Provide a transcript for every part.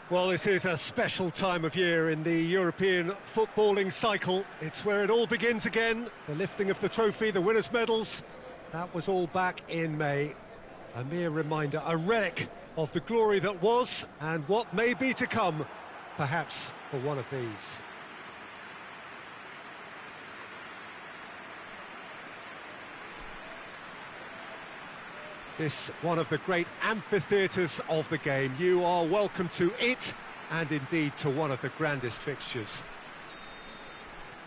Well, this is a special time of year in the European footballing cycle. It's where it all begins again. The lifting of the trophy, the winners' medals. That was all back in May. A mere reminder, a relic of the glory that was and what may be to come, perhaps for one of these. This one of the great amphitheatres of the game. You are welcome to it, and indeed to one of the grandest fixtures.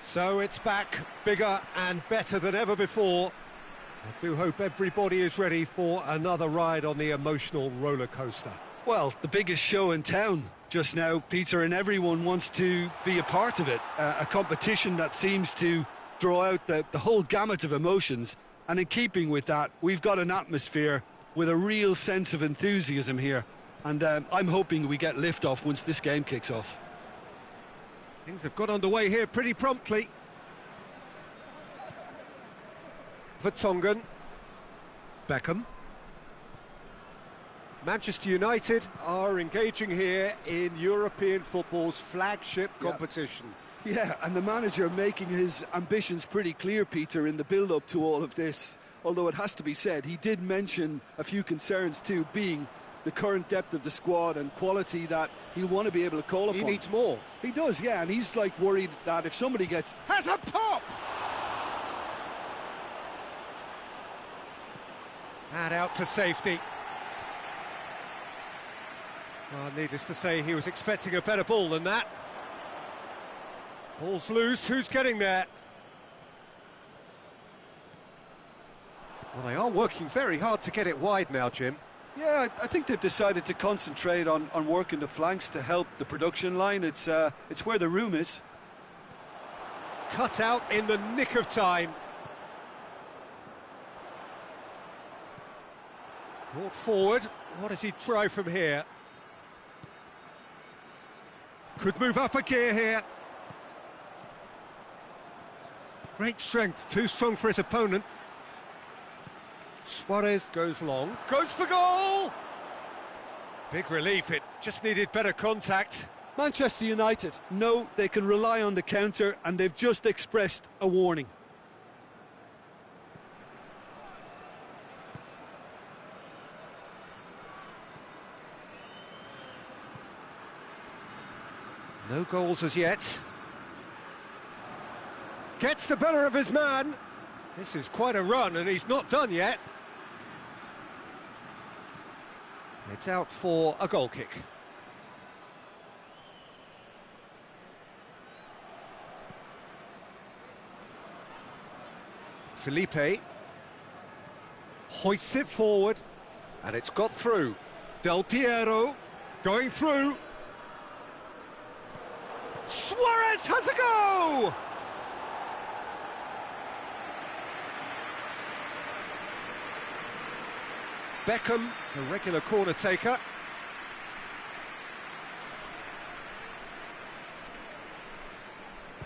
So it's back, bigger and better than ever before. I do hope everybody is ready for another ride on the emotional roller coaster. Well, the biggest show in town just now, Peter, and everyone wants to be a part of it. A competition that seems to draw out the whole gamut of emotions. And in keeping with that, we've got an atmosphere with a real sense of enthusiasm here. And I'm hoping we get lift-off once this game kicks off. Things have got underway here pretty promptly. Vertonghen. Beckham. Manchester United are engaging here in European football's flagship competition. Yeah, and the manager making his ambitions pretty clear, Peter, in the build-up to all of this. Although it has to be said, he did mention a few concerns too, being the current depth of the squad and quality that he'll want to be able to call upon. He needs more. He does, yeah, and he's like worried that if somebody gets... Has a pop! And out to safety. Well, needless to say, he was expecting a better ball than that. Ball's loose, who's getting there? Well, they are working very hard to get it wide now, Jim. Yeah, I think they've decided to concentrate on working the flanks to help the production line. It's where the room is. Cut out in the nick of time. Brought forward. What does he try from here? Could move up a gear here. Great strength, too strong for his opponent. Suarez goes long, goes for goal! Big relief, it just needed better contact. Manchester United know they can rely on the counter, and they've just expressed a warning. No goals as yet. Gets the better of his man. This is quite a run, and he's not done yet. It's out for a goal kick. Felipe hoists it forward, and it's got through. Del Piero going through. Suarez has a go! Beckham, the regular corner taker.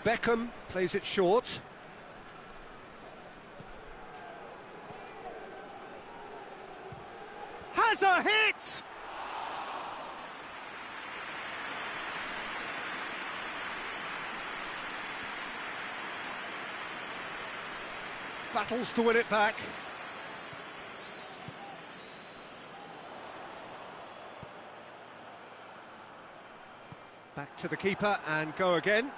Beckham plays it short. Has a hit! Battles to win it back. Back to the keeper and go again.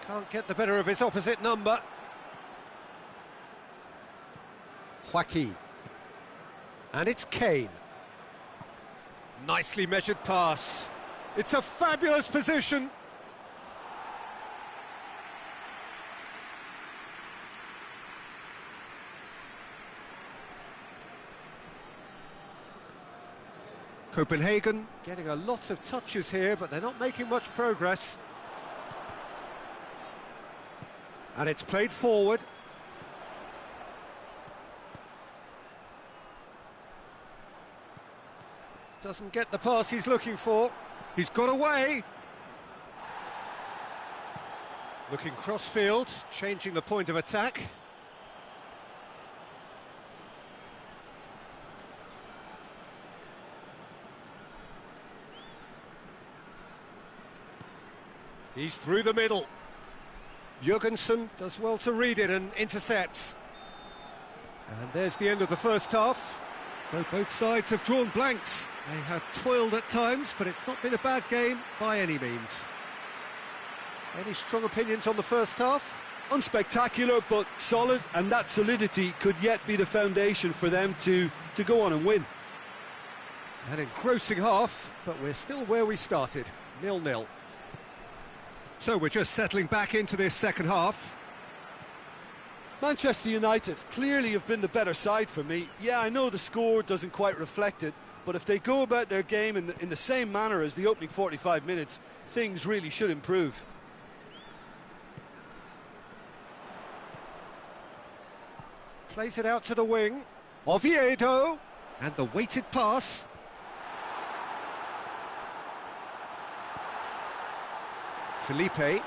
Can't get the better of his opposite number. Joaquin. And it's Kane. Nicely measured pass. It's a fabulous position. Copenhagen getting a lot of touches here, but they're not making much progress. And it's played forward. Doesn't get the pass he's looking for. He's got away. Looking cross-field, changing the point of attack. He's through the middle. Jurgensen does well to read it and intercepts. And there's the end of the first half. So both sides have drawn blanks. They have toiled at times, but it's not been a bad game by any means. Any strong opinions on the first half? Unspectacular, but solid, and that solidity could yet be the foundation for them to go on and win. An engrossing half, but we're still where we started, 0-0. So we're just settling back into this second half. Manchester United clearly have been the better side for me. Yeah, I know the score doesn't quite reflect it, but if they go about their game in the same manner as the opening 45 minutes, things really should improve. Plays it out to the wing. Oviedo, and the weighted pass. Felipe.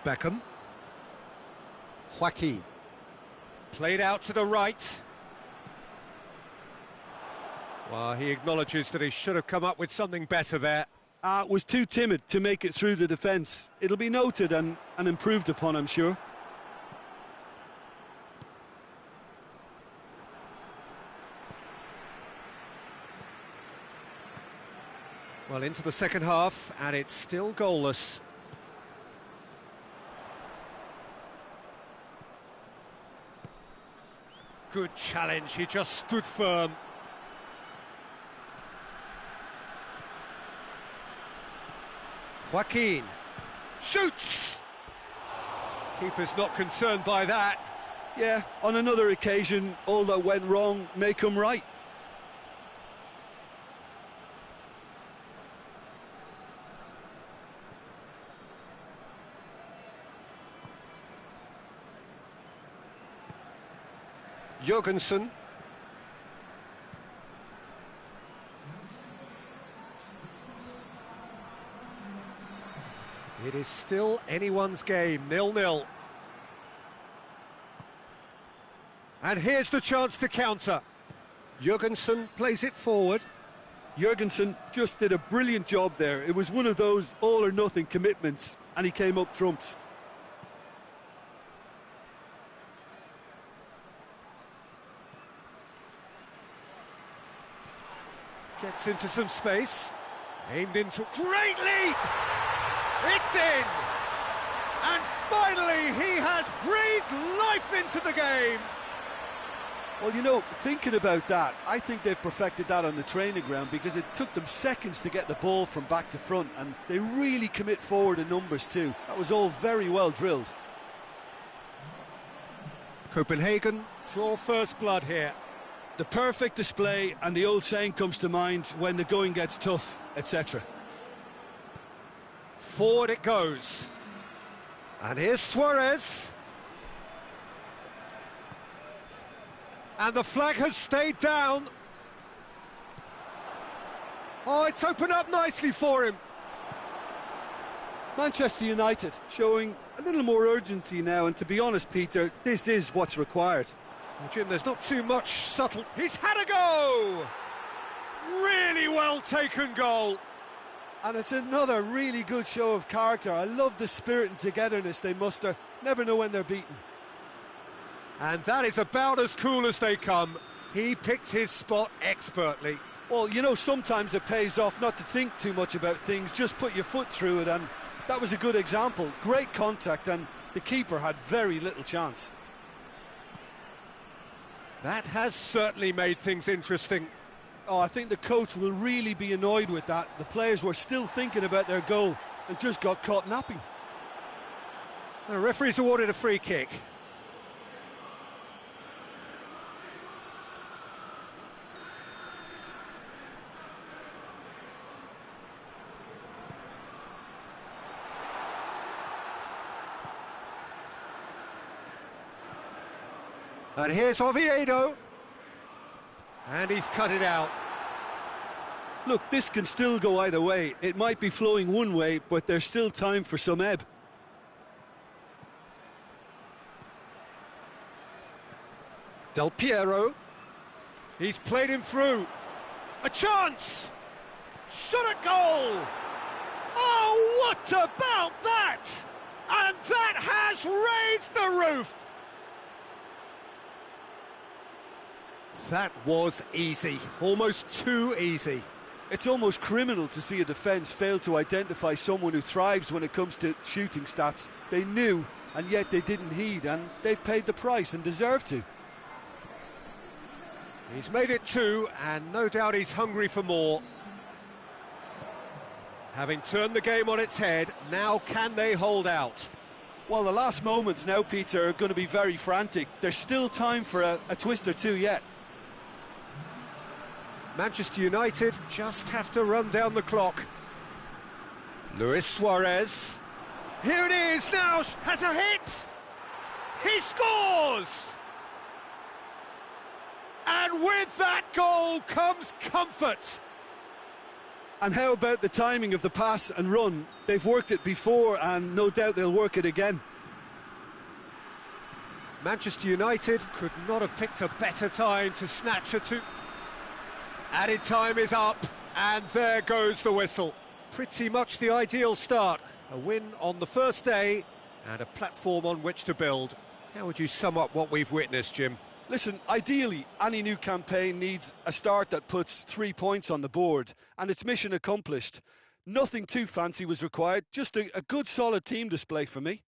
Beckham. Joaquin. Played out to the right. Well, he acknowledges that he should have come up with something better there. Was too timid to make it through the defence. It'll be noted and improved upon, I'm sure. Well, into the second half, and it's still goalless. Good challenge, he just stood firm. Joaquin shoots! Keeper's not concerned by that. Yeah, on another occasion, all that went wrong may come right. Jurgensen. It is still anyone's game, 0-0. And here's the chance to counter. Jurgensen plays it forward. Jurgensen just did a brilliant job there. It was one of those all-or-nothing commitments, and he came up trumps. Gets into some space. Aimed into... Great leap! It's in! And finally, he has breathed life into the game! Well, you know, thinking about that, I think they've perfected that on the training ground because it took them seconds to get the ball from back to front, and they really commit forward in numbers too. That was all very well drilled. Copenhagen draw first blood here. The perfect display, and the old saying comes to mind, when the going gets tough, etc. Forward it goes. And here's Suarez. And the flag has stayed down. Oh, it's opened up nicely for him. Manchester United showing a little more urgency now, and to be honest, Peter, this is what's required. Well, Jim, there's not too much subtle... He's had a go! Really well taken goal. And it's another really good show of character. I love the spirit and togetherness they muster. Never know when they're beaten. And that is about as cool as they come. He picked his spot expertly. Well, you know, sometimes it pays off not to think too much about things, just put your foot through it, and that was a good example. Great contact, and the keeper had very little chance. That has certainly made things interesting. Oh, I think the coach will really be annoyed with that. The players were still thinking about their goal and just got caught napping. The referee's awarded a free kick. And here's Oviedo. And he's cut it out. Look, this can still go either way. It might be flowing one way, but there's still time for some ebb. Del Piero. He's played him through. A chance! Shot at goal! Oh, What about that? And that has raised the roof! That was easy, almost too easy. It's almost criminal to see a defence fail to identify someone who thrives when it comes to shooting stats. They knew, and yet they didn't heed, and they've paid the price and deserve to. He's made it 2, and no doubt he's hungry for more. Having turned the game on its head, now can they hold out? Well, the last moments now, Peter, are going to be very frantic. There's still time for a twist or two yet. Manchester United just have to run down the clock. Luis Suarez. Here it is now, has a hit! He scores! And with that goal comes comfort. And how about the timing of the pass and run? They've worked it before, and no doubt they'll work it again. Manchester United could not have picked a better time to snatch a two. Added time is up, and there goes the whistle. Pretty much the ideal start. A win on the first day, and a platform on which to build. How would you sum up what we've witnessed, Jim? Listen, ideally, any new campaign needs a start that puts 3 points on the board, and it's mission accomplished. Nothing too fancy was required, just a good solid team display for me.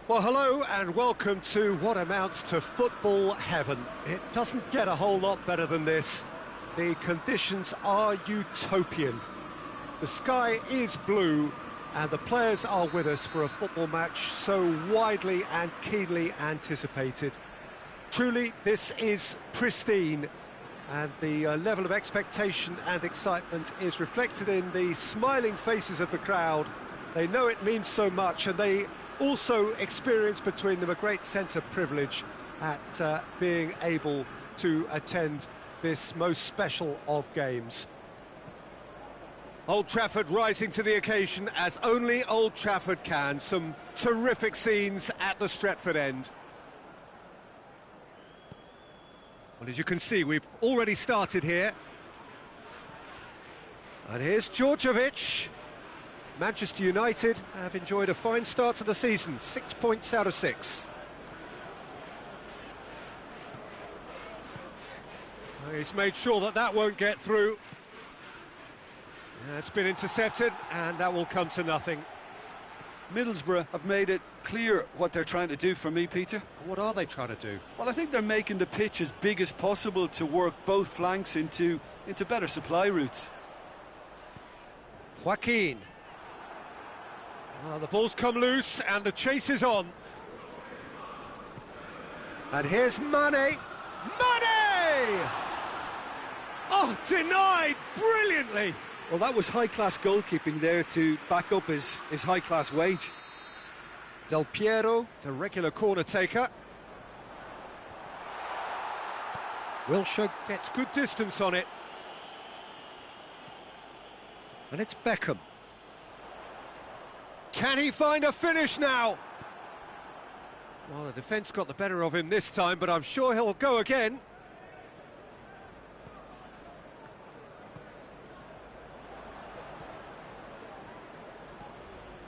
Well, hello and welcome to what amounts to football heaven. It doesn't get a whole lot better than this. The conditions are utopian. The sky is blue and the players are with us for a football match so widely and keenly anticipated. Truly, this is pristine, and the level of expectation and excitement is reflected in the smiling faces of the crowd. They know it means so much, and they also experience between them a great sense of privilege at being able to attend this most special of games. Old Trafford rising to the occasion as only Old Trafford can. Some terrific scenes at the Stretford end. Well, as you can see, we've already started here. And here's Djordjevic. Manchester United have enjoyed a fine start to the season, 6 points out of 6. He's made sure that that won't get through. It's been intercepted, and that will come to nothing. Middlesbrough have made it clear what they're trying to do for me, Peter. What are they trying to do? Well, I think they're making the pitch as big as possible to work both flanks into better supply routes. Joaquin. The ball's come loose and the chase is on. And here's Mane. Mane! Oh, denied brilliantly. Well, that was high-class goalkeeping there to back up his high-class wage. Del Piero, the regular corner taker. Wilshere gets good distance on it. And it's Beckham. Can he find a finish now? Well, the defence got the better of him this time, but I'm sure he'll go again.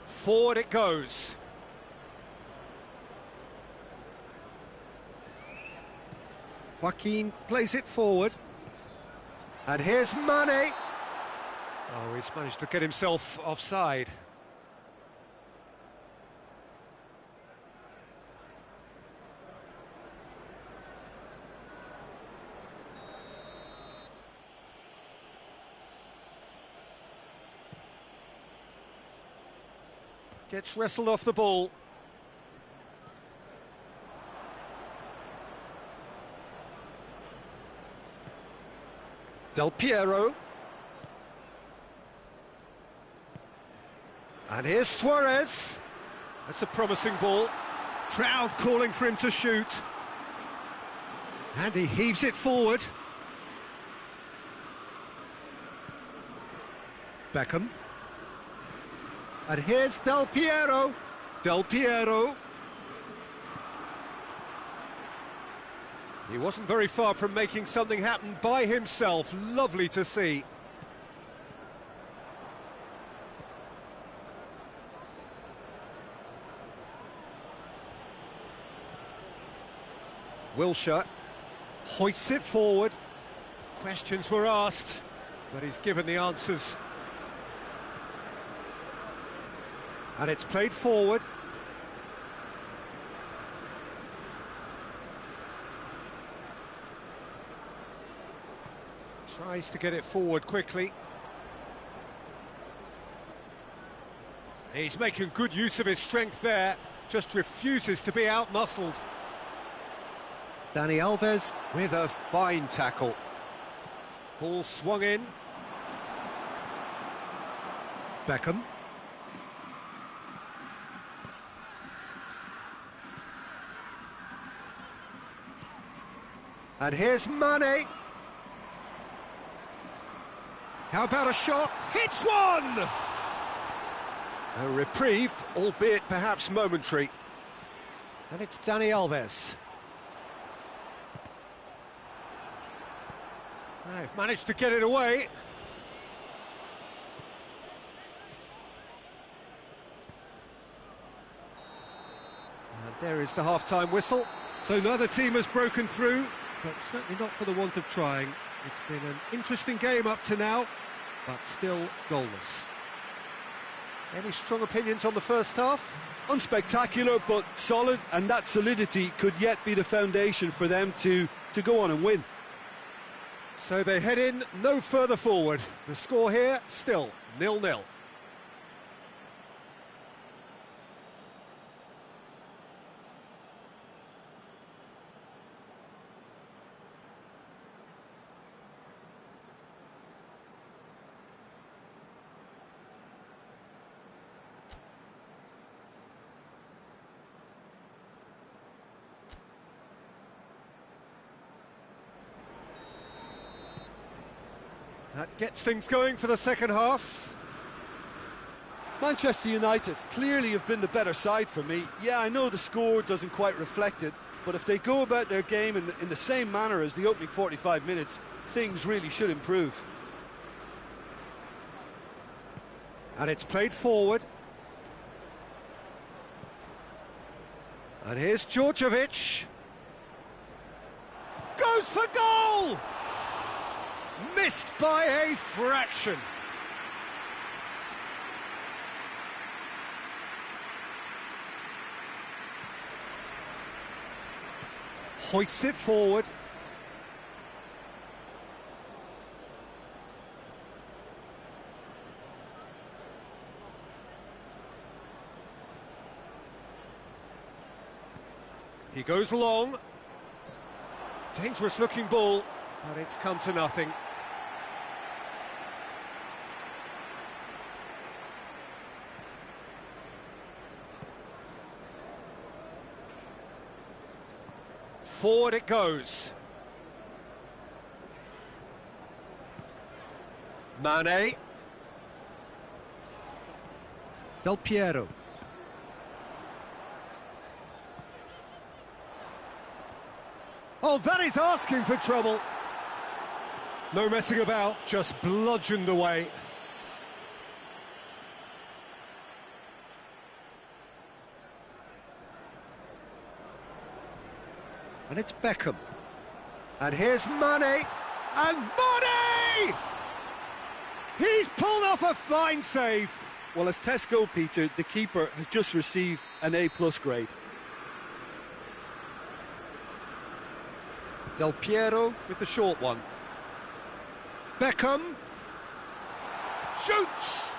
Forward it goes. Joaquin plays it forward. And here's Mane. Oh, he's managed to get himself offside. Gets wrestled off the ball. Del Piero. And here's Suarez. That's a promising ball. Crowd calling for him to shoot. And he heaves it forward. Beckham. And here's Del Piero. Del Piero. He wasn't very far from making something happen by himself. Lovely to see. Wilshere hoists it forward. Questions were asked, but he's given the answers. And it's played forward. Tries to get it forward quickly. He's making good use of his strength there, just refuses to be out-muscled. Dani Alves with a fine tackle. Ball swung in. Beckham. And here's Mane. How about a shot? Hits one! A reprieve, albeit perhaps momentary. And it's Dani Alves. They've managed to get it away. And there is the half-time whistle. So neither team has broken through, but certainly not for the want of trying. It's been an interesting game up to now, but still goalless. Any strong opinions on the first half? Unspectacular, but solid, and that solidity could yet be the foundation for them to go on and win. So they head in no further forward. The score here, still 0-0. That gets things going for the second half. Manchester United clearly have been the better side for me. Yeah, I know the score doesn't quite reflect it, but if they go about their game in the same manner as the opening 45 minutes, things really should improve. And it's played forward. And here's Djordjevic. Goes for goal! Missed by a fraction. Hoists it forward. He goes long. Dangerous looking ball, but it's come to nothing. Forward it goes. Mane. Del Piero. Oh, that is asking for trouble. No messing about, just bludgeoned away. And it's Beckham. And here's Mane. And Mane! He's pulled off a fine save. Well, as tests go, Peter, the keeper has just received an A+ grade. Del Piero with the short one. Beckham. Shoots!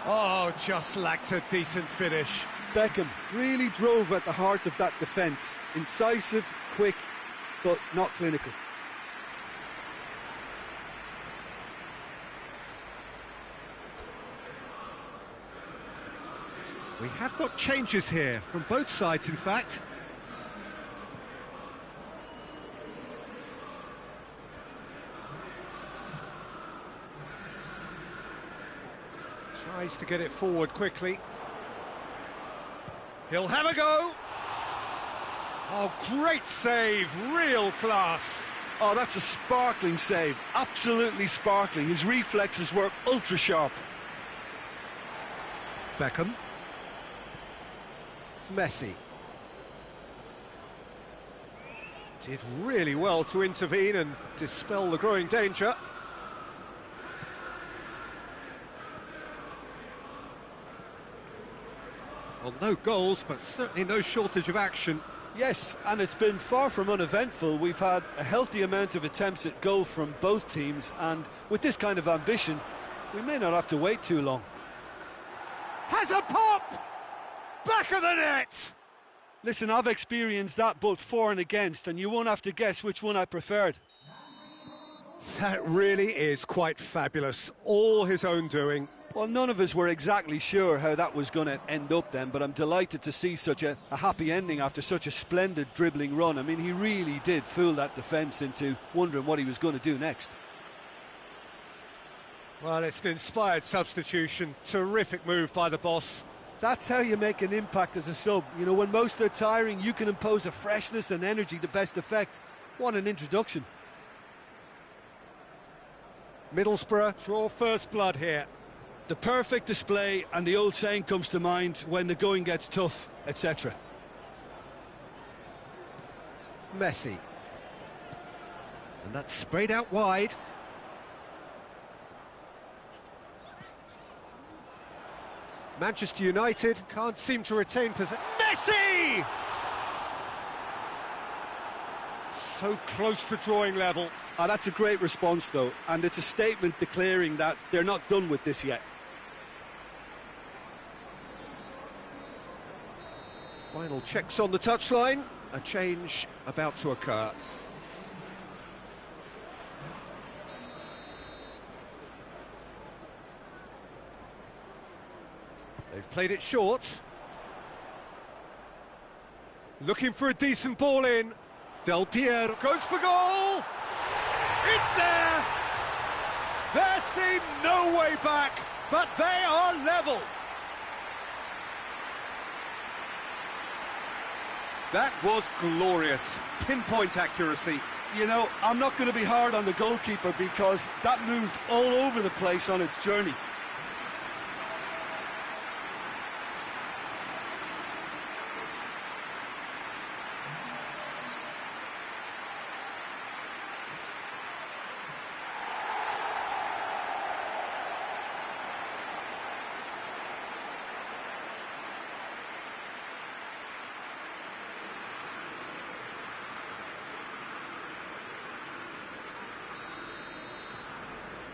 Oh, just lacked a decent finish. Beckham really drove at the heart of that defence. Incisive, quick, but not clinical. We have got changes here, from both sides in fact. Tries to get it forward quickly. He'll have a go. Oh, great save, real class. Oh, that's a sparkling save, absolutely sparkling. His reflexes were ultra sharp. Beckham. Messi. Did really well to intervene and dispel the growing danger. Well, no goals, but certainly no shortage of action. Yes, and it's been far from uneventful. We've had a healthy amount of attempts at goal from both teams, and with this kind of ambition, we may not have to wait too long. Has a pop! Back of the net! Listen, I've experienced that both for and against, and you won't have to guess which one I preferred. That really is quite fabulous. All his own doing. Well, none of us were exactly sure how that was going to end up then, but I'm delighted to see such a happy ending after such a splendid dribbling run. I mean, he really did fool that defence into wondering what he was going to do next. Well, it's an inspired substitution. Terrific move by the boss. That's how you make an impact as a sub. You know, when most are tiring, you can impose a freshness and energy to best effect. What an introduction. Middlesbrough draw first blood here. The perfect display, and the old saying comes to mind, when the going gets tough, etc. Messi. And that's sprayed out wide. Manchester United can't seem to retain possession. Messi! So close to drawing level. That's a great response, though, and it's a statement declaring that they're not done with this yet. Final checks on the touchline. A change about to occur. They've played it short. Looking for a decent ball in. Del Piero goes for goal! It's there! There seemed no way back, but they are level. That was glorious. Pinpoint accuracy. You know, I'm not going to be hard on the goalkeeper because that moved all over the place on its journey.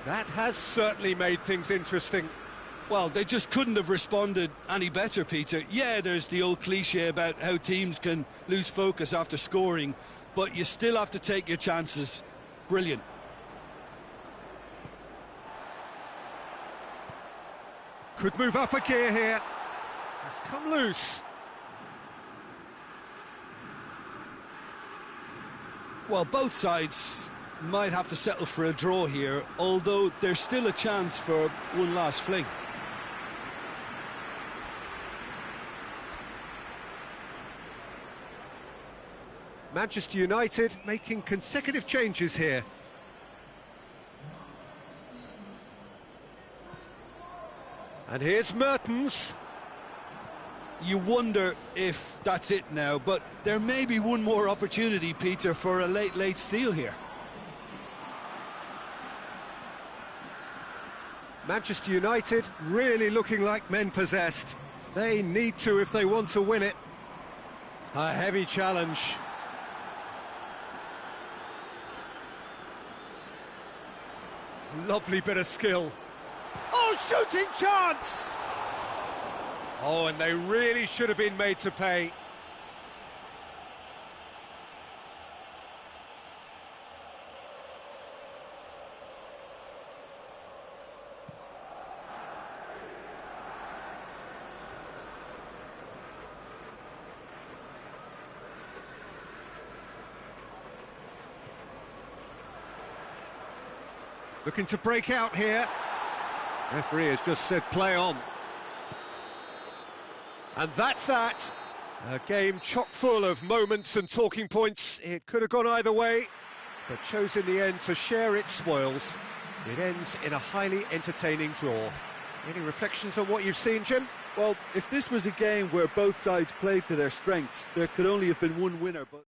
That has certainly made things interesting. Well, they just couldn't have responded any better, Peter. Yeah, there's the old cliche about how teams can lose focus after scoring, but you still have to take your chances. Brilliant. Could move up a gear here. It's come loose. Well, both sides might have to settle for a draw here, although there's still a chance for one last fling. Manchester United making consecutive changes here. And here's Mertens. You wonder if that's it now, but there may be one more opportunity, Peter, for a late steal here. Manchester United really looking like men possessed. They need to if they want to win it. A heavy challenge. Lovely bit of skill. Oh, shooting chance! Oh, and they really should have been made to pay. Looking to break out here. Referee has just said play on. And that's that. A game chock full of moments and talking points. It could have gone either way, but chose in the end to share its spoils. It ends in a highly entertaining draw. Any reflections on what you've seen, Jim? Well, if this was a game where both sides played to their strengths, there could only have been one winner, but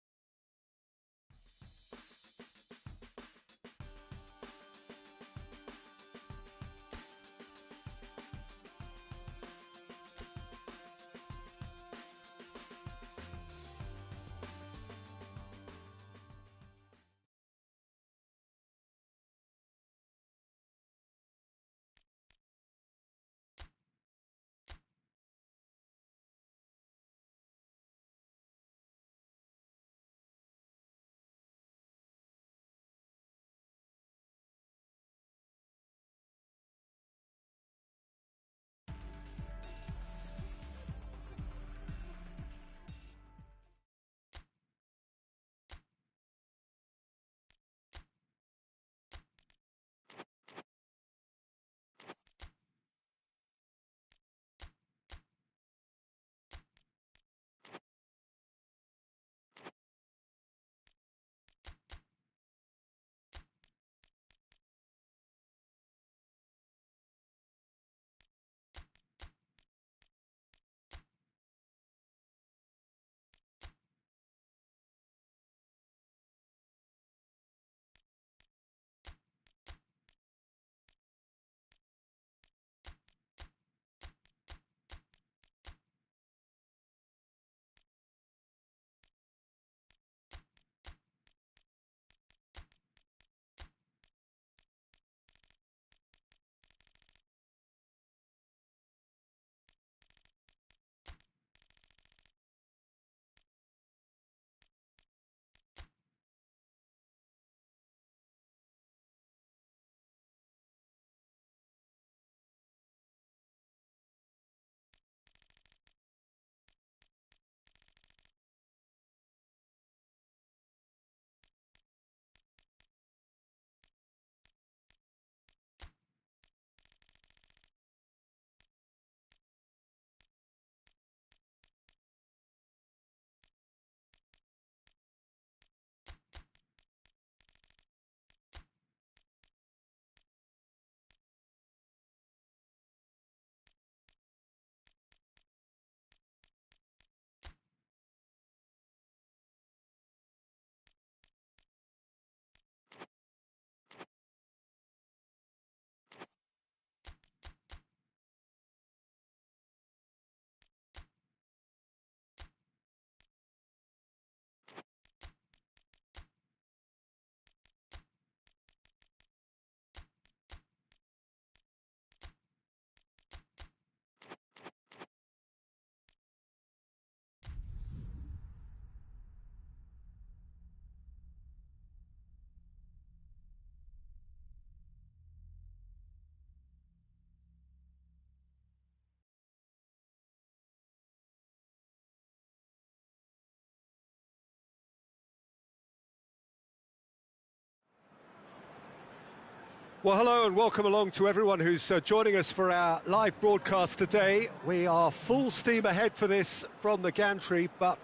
Well, hello and welcome along to everyone who's joining us for our live broadcast today. We are full steam ahead for this from the gantry, but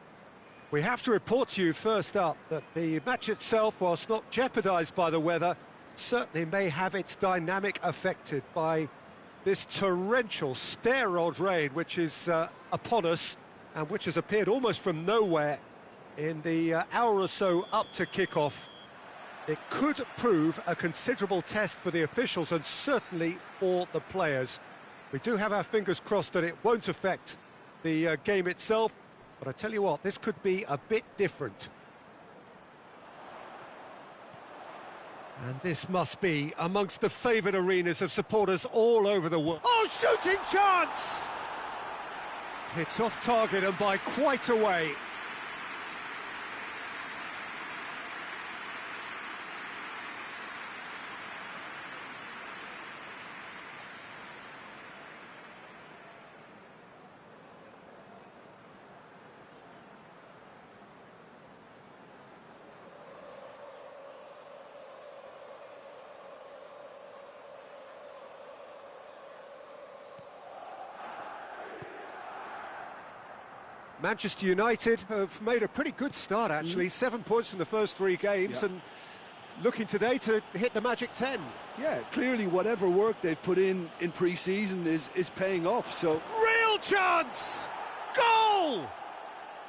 we have to report to you first up that the match itself, whilst not jeopardised by the weather, certainly may have its dynamic affected by this torrential stair-rod rain which is upon us and which has appeared almost from nowhere in the hour or so up to kick-off. It could prove a considerable test for the officials and certainly for the players. We do have our fingers crossed that it won't affect the game itself, but I tell you what, this could be a bit different. And this must be amongst the favoured arenas of supporters all over the world. Oh, shooting chance! It's off target and by quite a way. Manchester United have made a pretty good start, actually. 7 points in the first 3 games, and looking today to hit the magic 10. Yeah, clearly whatever work they've put in pre-season is paying off, so... Real chance! Goal!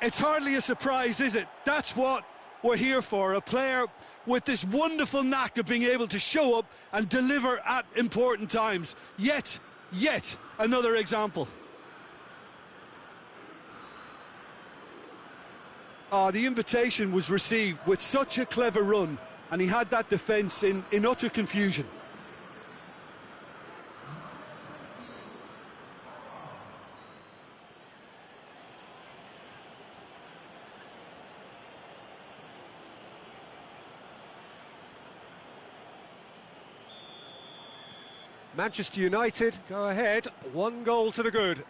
It's hardly a surprise, is it? That's what we're here for, a player with this wonderful knack of being able to show up and deliver at important times. Yet another example. The invitation was received with such a clever run, and he had that defence in utter confusion. Manchester United go ahead, 1 goal to the good.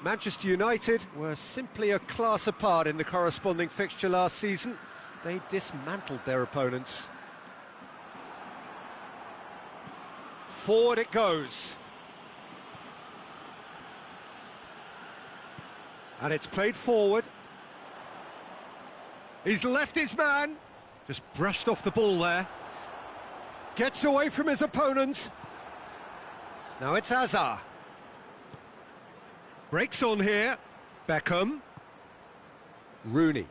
Manchester United were simply a class apart in the corresponding fixture last season. They dismantled their opponents. Forward it goes. And it's played forward. He's left his man. Just brushed off the ball there. Gets away from his opponent. Now it's Hazard. Breaks on here. Beckham. Rooney.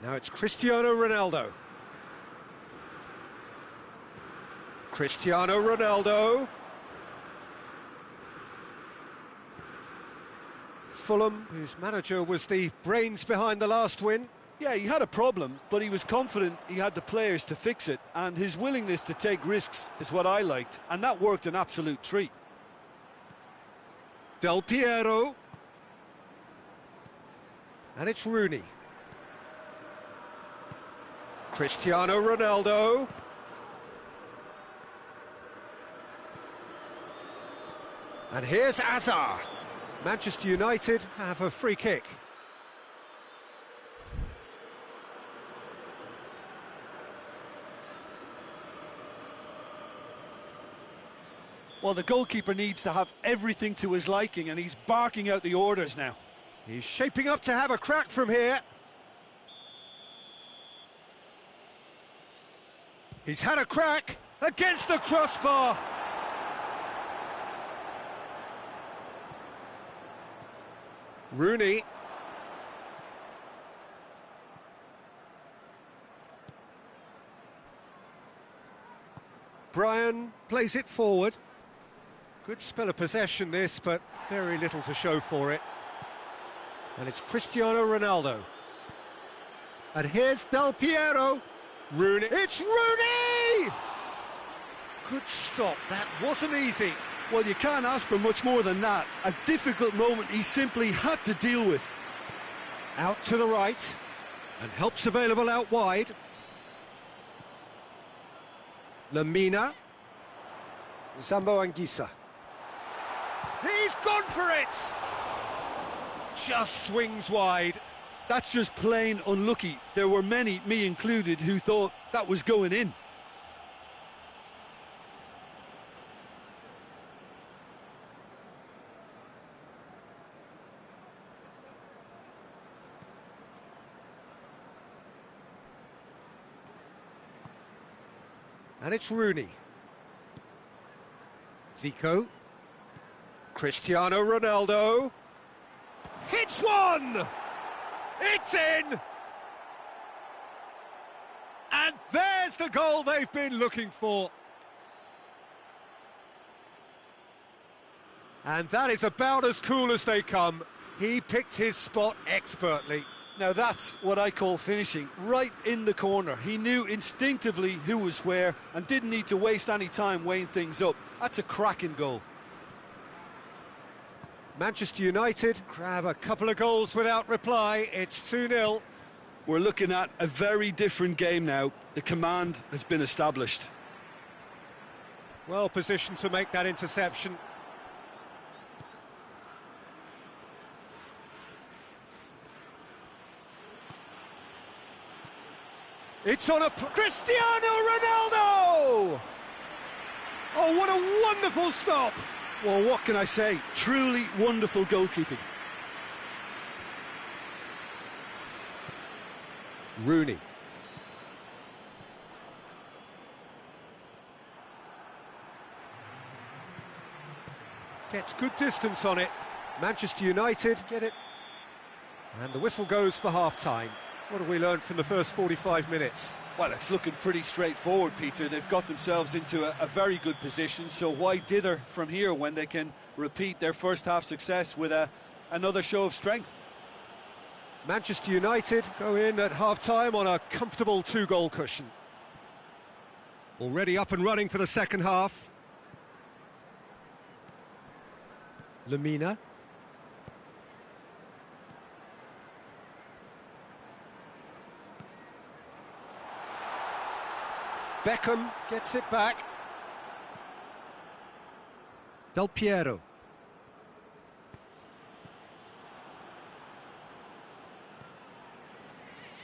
Now it's Cristiano Ronaldo. Cristiano Ronaldo. Fulham, whose manager was the brains behind the last win. Yeah, he had a problem, but he was confident he had the players to fix it, and his willingness to take risks is what I liked, and that worked an absolute treat. Del Piero. And it's Rooney. Cristiano Ronaldo. And here's Hazard. Manchester United have a free kick. Well, the goalkeeper needs to have everything to his liking, and he's barking out the orders now. He's shaping up to have a crack from here. He's had a crack against the crossbar. Rooney. Brian plays it forward. Good spell of possession this, but very little to show for it. And it's Cristiano Ronaldo. And here's Del Piero. Rooney. It's Rooney! Good stop. That wasn't easy. Well, you can't ask for much more than that. A difficult moment he simply had to deal with. Out to the right. And help's available out wide. Lamina. Zambo Anguissa. He's gone for it! Just swings wide. That's just plain unlucky. There were many, me included, who thought that was going in. And it's Rooney. Zico. Cristiano Ronaldo. Hits one! It's in! And there's the goal they've been looking for. And that is about as cool as they come. He picked his spot expertly. Now that's what I call finishing, right in the corner. He knew instinctively who was where and didn't need to waste any time weighing things up. That's a cracking goal. Manchester United grab a couple of goals without reply. It's 2-0. We're looking at a very different game now. The command has been established. Well positioned to make that interception. It's on a... Cristiano Ronaldo! Oh, what a wonderful stop! Well, what can I say? Truly wonderful goalkeeping. Rooney. Gets good distance on it. Manchester United get it. And the whistle goes for half-time. What have we learned from the first 45 minutes? Well, it's looking pretty straightforward, Peter. They've got themselves into a very good position, so why dither from here when they can repeat their first half success with another show of strength? Manchester United go in at half-time on a comfortable 2-goal cushion. Already up and running for the second half. Lemina. Beckham gets it back. Del Piero.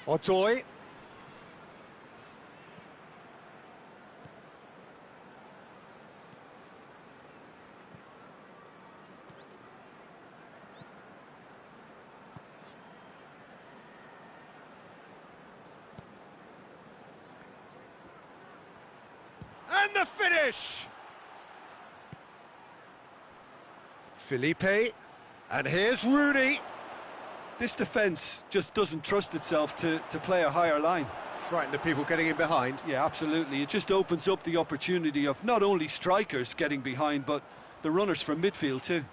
Otoy. And the finish! Felipe, and here's Rooney. This defence just doesn't trust itself to play a higher line. Frightened of people getting in behind. Yeah, absolutely. It just opens up the opportunity of not only strikers getting behind, but the runners from midfield too.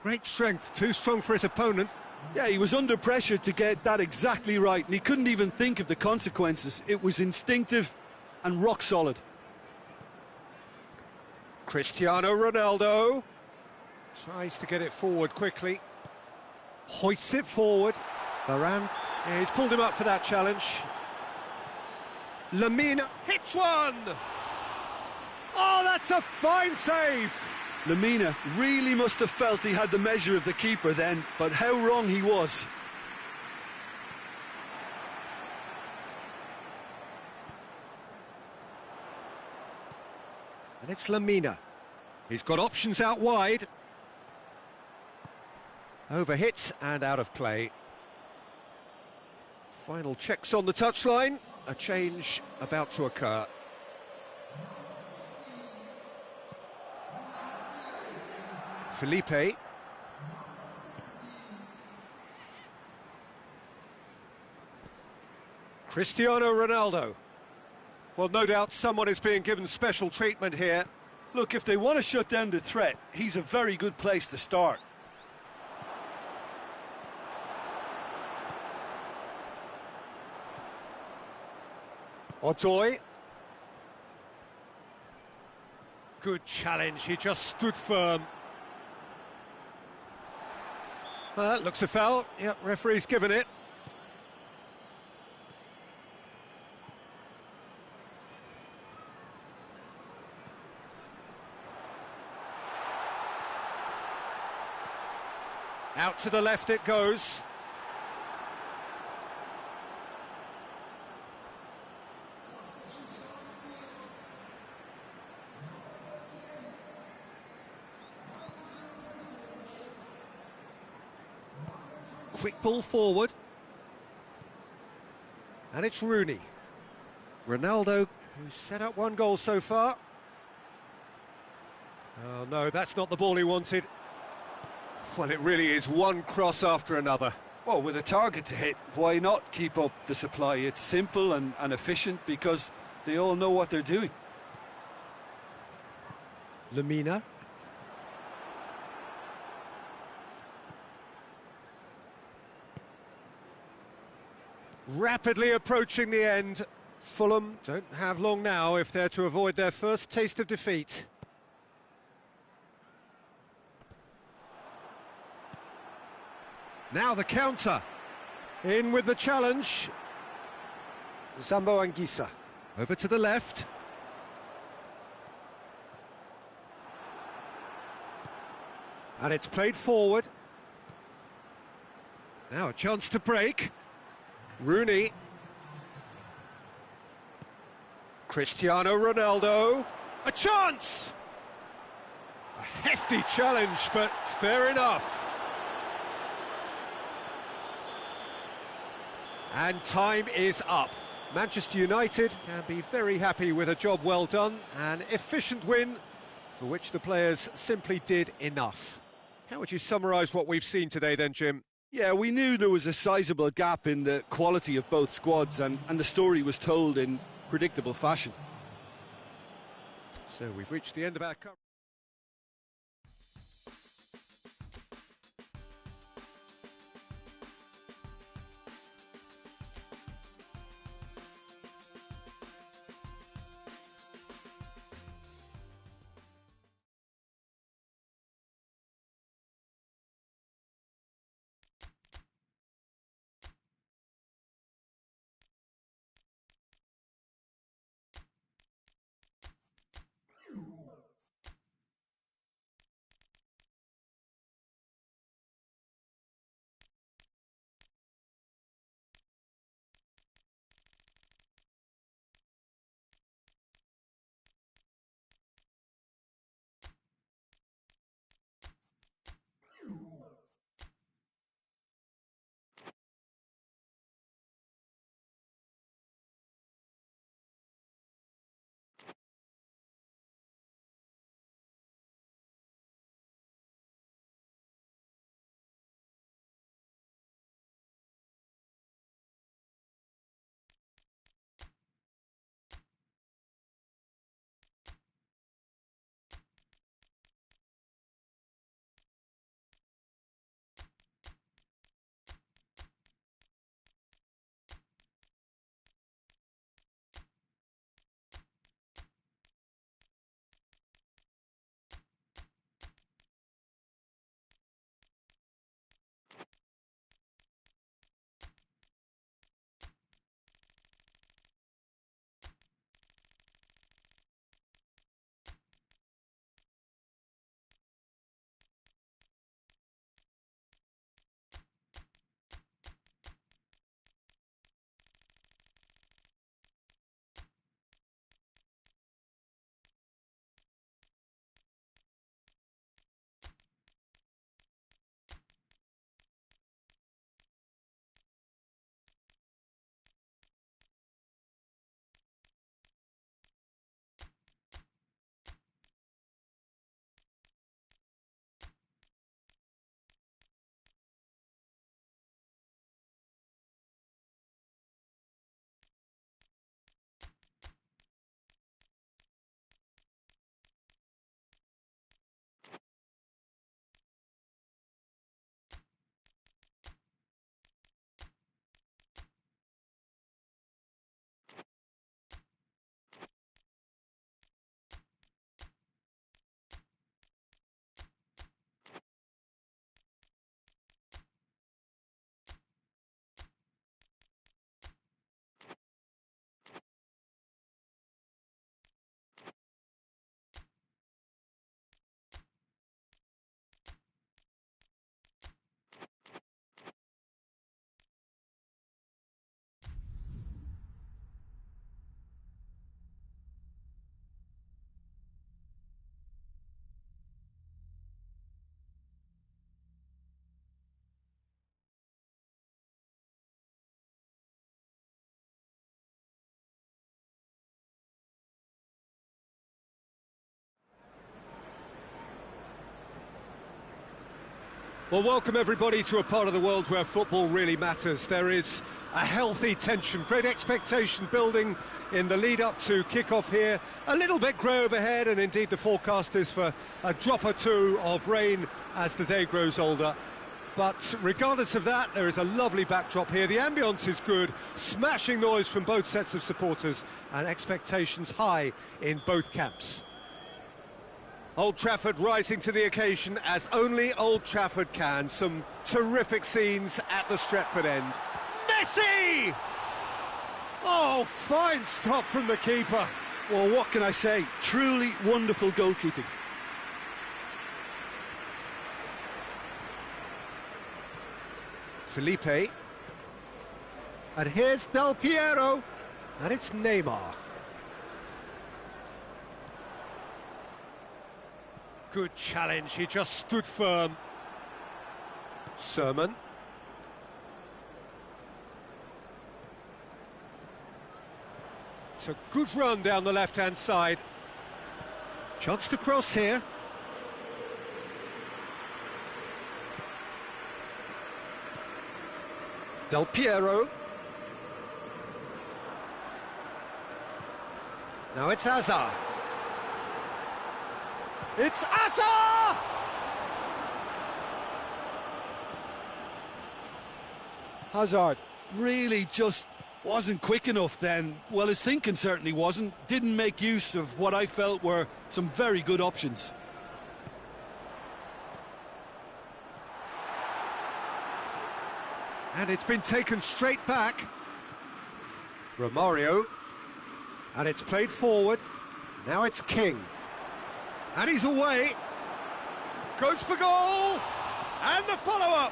Great strength, too strong for his opponent. Yeah, he was under pressure to get that exactly right, and he couldn't even think of the consequences. It was instinctive and rock solid. Cristiano Ronaldo tries to get it forward quickly. Hoists it forward. Varane, yeah, he's pulled him up for that challenge. Lemina hits one! Oh, that's a fine save! Lemina really must have felt he had the measure of the keeper then, but how wrong he was. And it's Lemina. He's got options out wide. Overhit and out of play. Final checks on the touchline. A change about to occur. Felipe. Cristiano Ronaldo. Well, no doubt someone is being given special treatment here. Look, if they want to shut down the threat, he's a very good place to start. Otoy. Good challenge, he just stood firm. Looks a foul. Yep, referee's given it. Out to the left it goes. quick ball forward. And it's Rooney. Ronaldo, who's set up one goal so far. Oh no, that's not the ball he wanted. Well, it really is one cross after another. Well, with a target to hit, why not keep up the supply? It's simple and efficient because they all know what they're doing. Lamina. Rapidly approaching the end. Fulham don't have long now if they're to avoid their first taste of defeat. Now the counter. In with the challenge. Zambo Anguissa. Over to the left. And it's played forward. Now a chance to break. Rooney. Cristiano Ronaldo. A chance! A hefty challenge, but fair enough. And time is up. Manchester United can be very happy with a job well done, an efficient win for which the players simply did enough. How would you summarise what we've seen today then, Jim? Yeah, we knew there was a sizable gap in the quality of both squads, and the story was told in predictable fashion. So we've reached the end of our coverage. Well, welcome everybody to a part of the world where football really matters. There is a healthy tension, great expectation building in the lead-up to kick-off here. A little bit grey overhead, and indeed the forecast is for a drop or two of rain as the day grows older. But regardless of that, there is a lovely backdrop here. The ambience is good, smashing noise from both sets of supporters, and expectations high in both camps. Old Trafford rising to the occasion as only Old Trafford can. Some terrific scenes at the Stretford end. Messi! Oh, fine stop from the keeper. Well, what can I say? Truly wonderful goalkeeping. Felipe. And here's Del Piero. And it's Neymar. Good challenge, he just stood firm. Sermon. It's a good run down the left-hand side. Chance to cross here. Del Piero. Now it's Hazard. It's Hazard! Hazard really just wasn't quick enough then. Well, his thinking certainly wasn't. Didn't make use of what I felt were some very good options. And it's been taken straight back. Romario. And it's played forward. Now it's King. And he's away. Goes for goal. And the follow-up.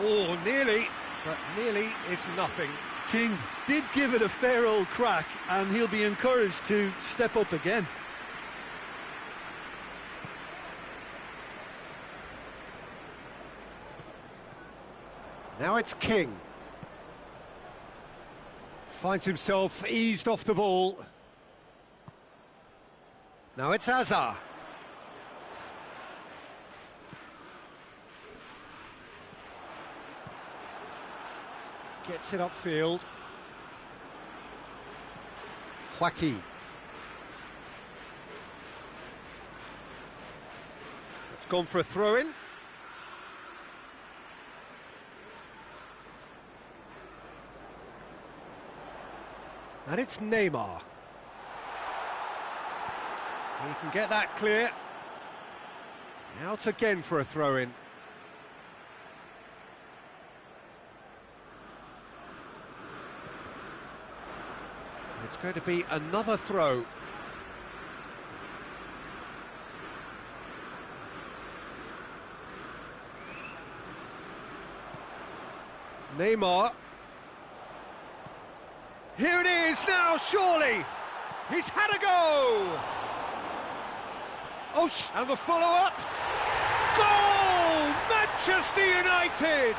Oh, nearly. But nearly is nothing. King did give it a fair old crack, and he'll be encouraged to step up again. Now it's King. Finds himself eased off the ball. Now it's Hazard. Gets it upfield. Joaquin. It's gone for a throw-in. And it's Neymar. He can get that clear. Out again for a throw-in. It's going to be another throw. Neymar. Here it is now, surely. He's had a go. Oh, and the follow-up. Goal! Manchester United!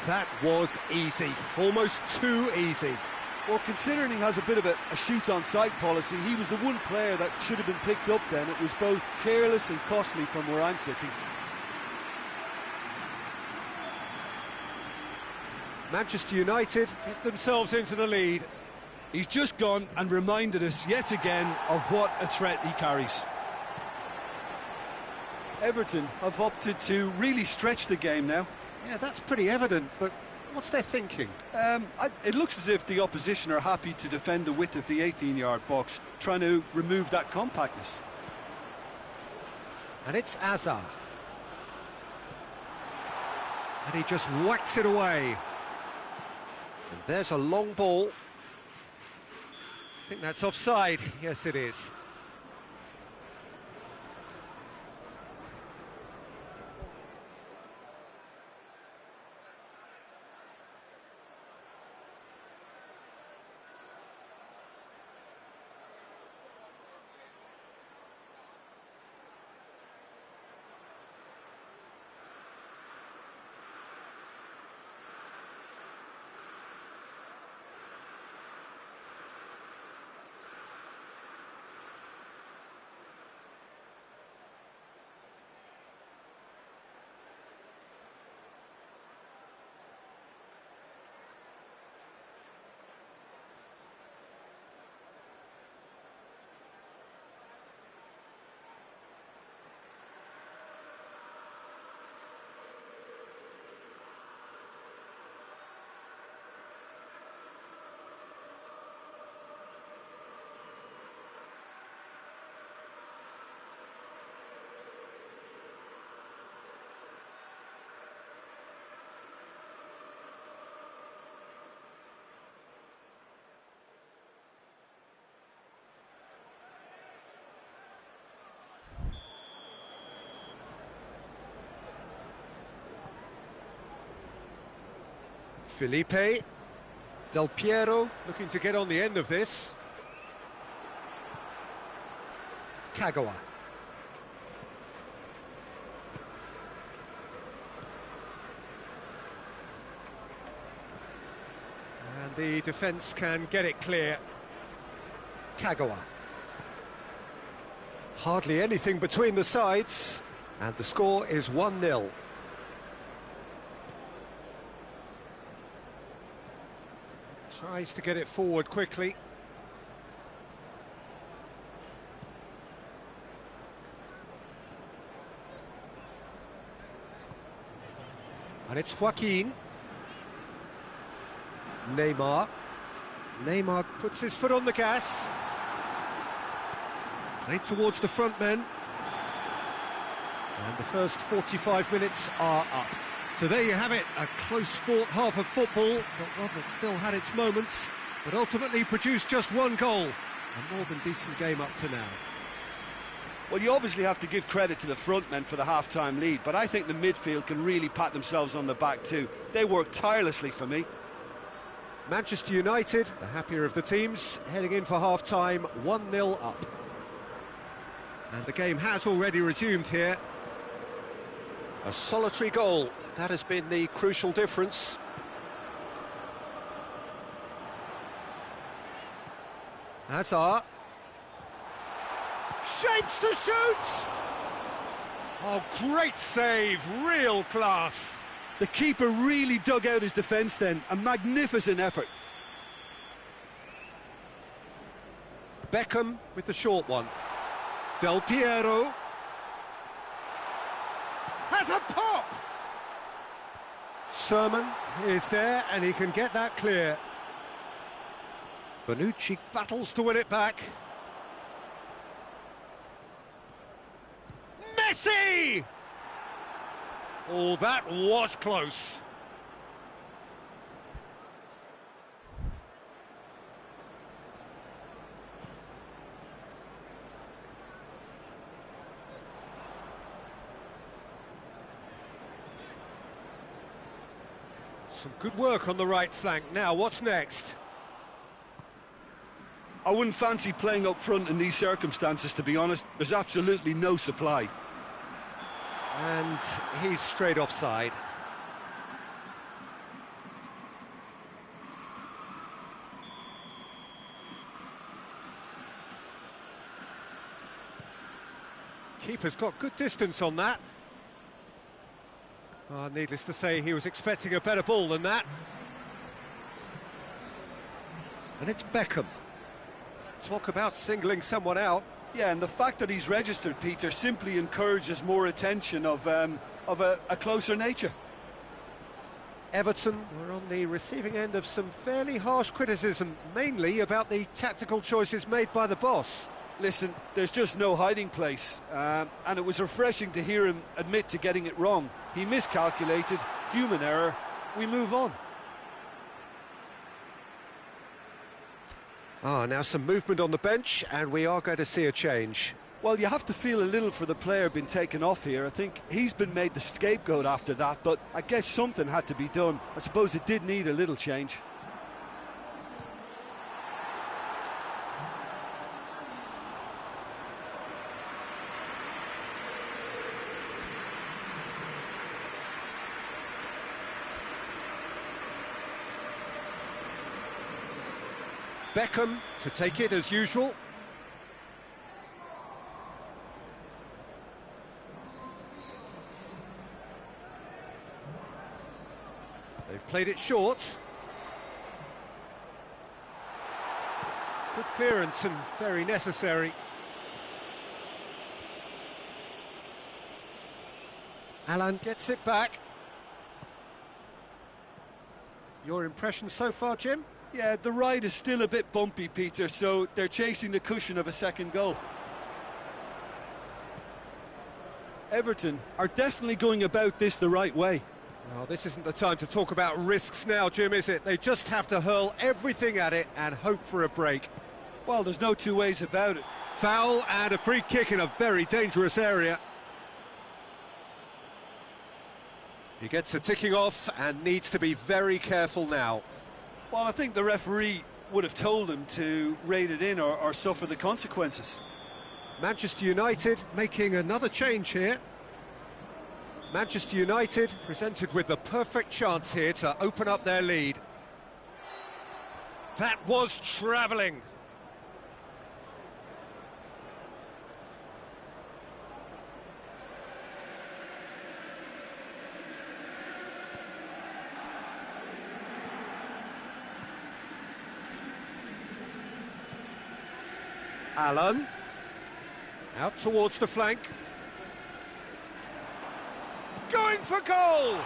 That was easy, almost too easy. Well, considering he has a bit of a shoot-on-sight policy, he was the one player that should have been picked up then. It was both careless and costly from where I'm sitting. Manchester United get themselves into the lead. He's just gone and reminded us yet again of what a threat he carries. Everton have opted to really stretch the game now. Yeah, that's pretty evident, but what's their thinking? It looks as if the opposition are happy to defend the width of the 18-yard box, trying to remove that compactness. And it's Hazard. And he just whacks it away. And there's a long ball. I think that's offside. Yes, it is. Felipe. Del Piero looking to get on the end of this. Kagawa. And the defence can get it clear. Kagawa. Hardly anything between the sides, and the score is 1-0. Tries to get it forward quickly. And it's Joaquin. Neymar. Neymar puts his foot on the gas. Played towards the front men. And the first 45 minutes are up. So there you have it, a close-fought half of football, but one that still had its moments, but ultimately produced just one goal. A more than decent game up to now. Well, you obviously have to give credit to the front men for the half-time lead, but I think the midfield can really pat themselves on the back too. They worked tirelessly for me. Manchester United, the happier of the teams, heading in for half-time, 1-0 up. And the game has already resumed here. A solitary goal, that has been the crucial difference. Hazard. Shapes to shoot! Oh, great save, real class. The keeper really dug out his defence then, a magnificent effort. Beckham with the short one. Del Piero. Has a pop! Sermon is there, and he can get that clear. Bonucci battles to win it back. Messi! Oh, that was close. Some good work on the right flank. Now, what's next? I wouldn't fancy playing up front in these circumstances, to be honest. There's absolutely no supply. And he's straight offside. Keeper's got good distance on that. Oh, needless to say, he was expecting a better ball than that. And it's Beckham. Talk about singling someone out. Yeah, and the fact that he's registered, Peter, simply encourages more attention of a closer nature. Everton were on the receiving end of some fairly harsh criticism, mainly about the tactical choices made by the boss. Listen, there's just no hiding place, and it was refreshing to hear him admit to getting it wrong. He miscalculated, human error, we move on. Now some movement on the bench, and we are going to see a change. Well, you have to feel a little for the player being taken off here. I think he's been made the scapegoat after that, but I guess something had to be done. I suppose it did need a little change. Beckham to take it as usual. They've played it short. Good clearance and very necessary. Alan gets it back. Your impression so far, Jim? Yeah, the ride is still a bit bumpy, Peter, so they're chasing the cushion of a second goal. Everton are definitely going about this the right way. Well, this isn't the time to talk about risks now, Jim, is it? They just have to hurl everything at it and hope for a break. Well, there's no two ways about it. Foul and a free kick in a very dangerous area. He gets a ticking off and needs to be very careful now. Well, I think the referee would have told him to rate it in or suffer the consequences. Manchester United making another change here. Manchester United presented with the perfect chance here to open up their lead. That was travelling. Allen, out towards the flank, going for goal!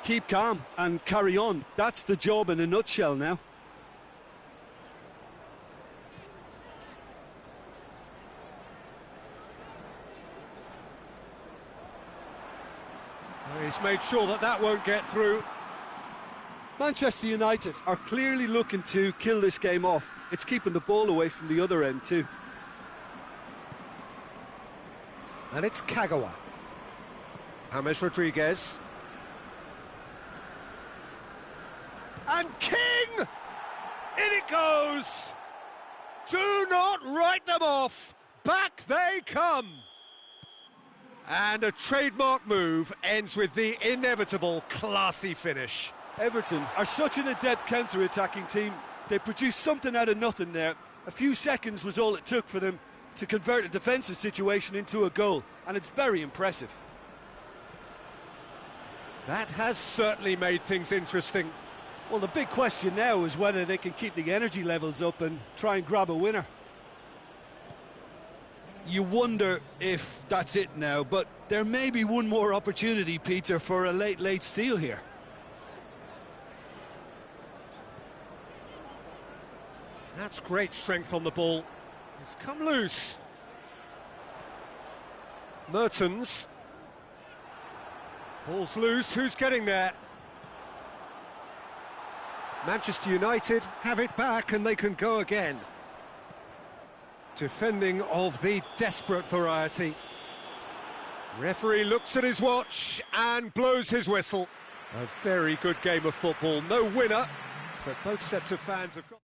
Keep calm and carry on. That's the job in a nutshell now. He's made sure that that won't get through. Manchester United are clearly looking to kill this game off. It's keeping the ball away from the other end too. And it's Kagawa. James Rodriguez. And King! In it goes! Do not write them off! Back they come! And a trademark move ends with the inevitable classy finish. Everton are such an adept counter-attacking team. They produced something out of nothing there. A few seconds was all it took for them to convert a defensive situation into a goal, and it's very impressive. That has certainly made things interesting. Well, the big question now is whether they can keep the energy levels up and try and grab a winner. You wonder if that's it now, but there may be one more opportunity, Peter, for a late steal here. That's great strength on the ball. It's come loose. Mertens. Ball's loose, who's getting there? Manchester United have it back and they can go again. Defending of the desperate variety. Referee looks at his watch and blows his whistle. A very good game of football. No winner, but both sets of fans have got...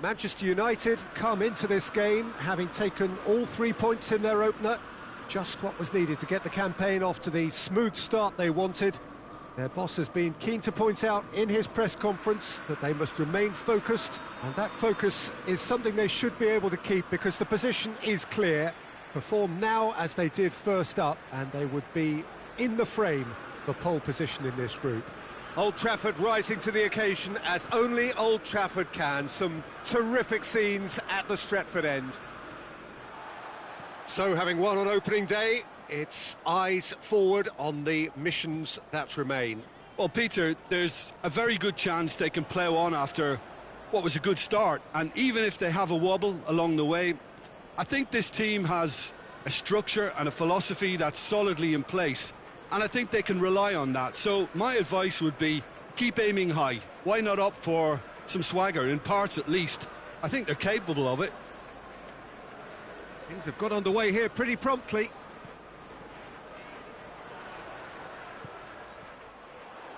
Manchester United come into this game having taken all 3 points in their opener. Just what was needed to get the campaign off to the smooth start they wanted. Their boss has been keen to point out in his press conference that they must remain focused, and that focus is something they should be able to keep because the position is clear. Perform now as they did first up, and they would be in the frame for pole position in this group. Old Trafford rising to the occasion as only Old Trafford can. Some terrific scenes at the Stretford end. So, having won on opening day, it's eyes forward on the missions that remain. Well, Peter, there's a very good chance they can plough on after what was a good start. And even if they have a wobble along the way, I think this team has a structure and a philosophy that's solidly in place. And I think they can rely on that. So my advice would be keep aiming high. Why not opt for some swagger, in parts at least? I think they're capable of it. Things have got underway here pretty promptly.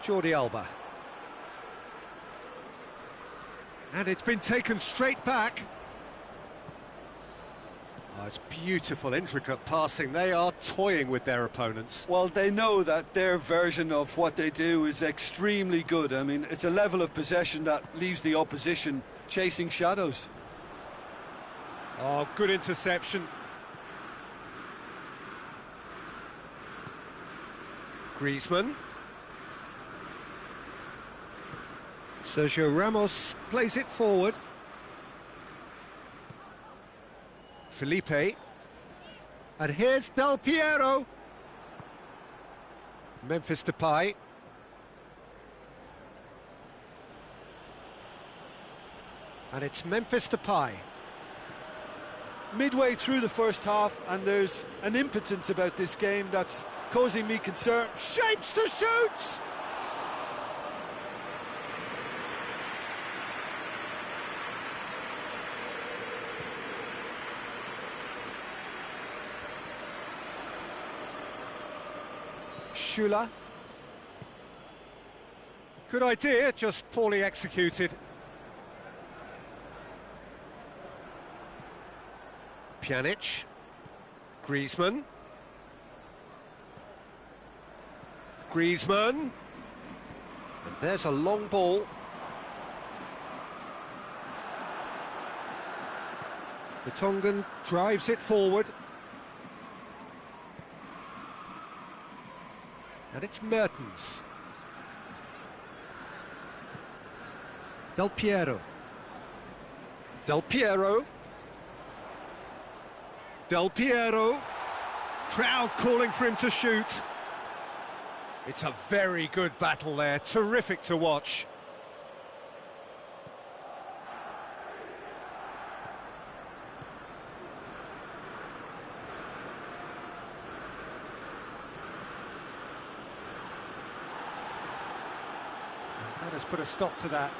Jordi Alba. And it's been taken straight back. Oh, it's beautiful, intricate passing. They are toying with their opponents. Well, they know that their version of what they do is extremely good. I mean, it's a level of possession that leaves the opposition chasing shadows. Oh, good interception. Griezmann. Sergio Ramos plays it forward. Felipe. And here's Del Piero. Memphis Depay. And it's Memphis Depay. Midway through the first half, and there's an impotence about this game that's causing me concern. Shapes to shoot! Schüller. Good idea, just poorly executed. Pjanic. Griezmann. Griezmann. And there's a long ball. Vertonghen drives it forward. And it's Mertens. Del Piero. Del Piero. Del Piero. Crowd calling for him to shoot. It's a very good battle there, terrific to watch. That has put a stop to that.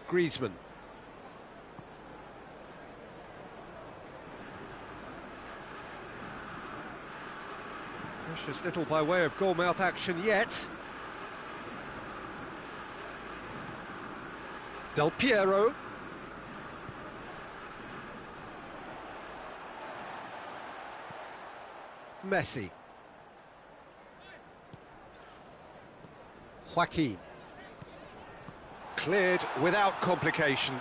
Griezmann. Precious little by way of goalmouth action yet. Del Piero. Messi. Joaquin. Cleared without complication.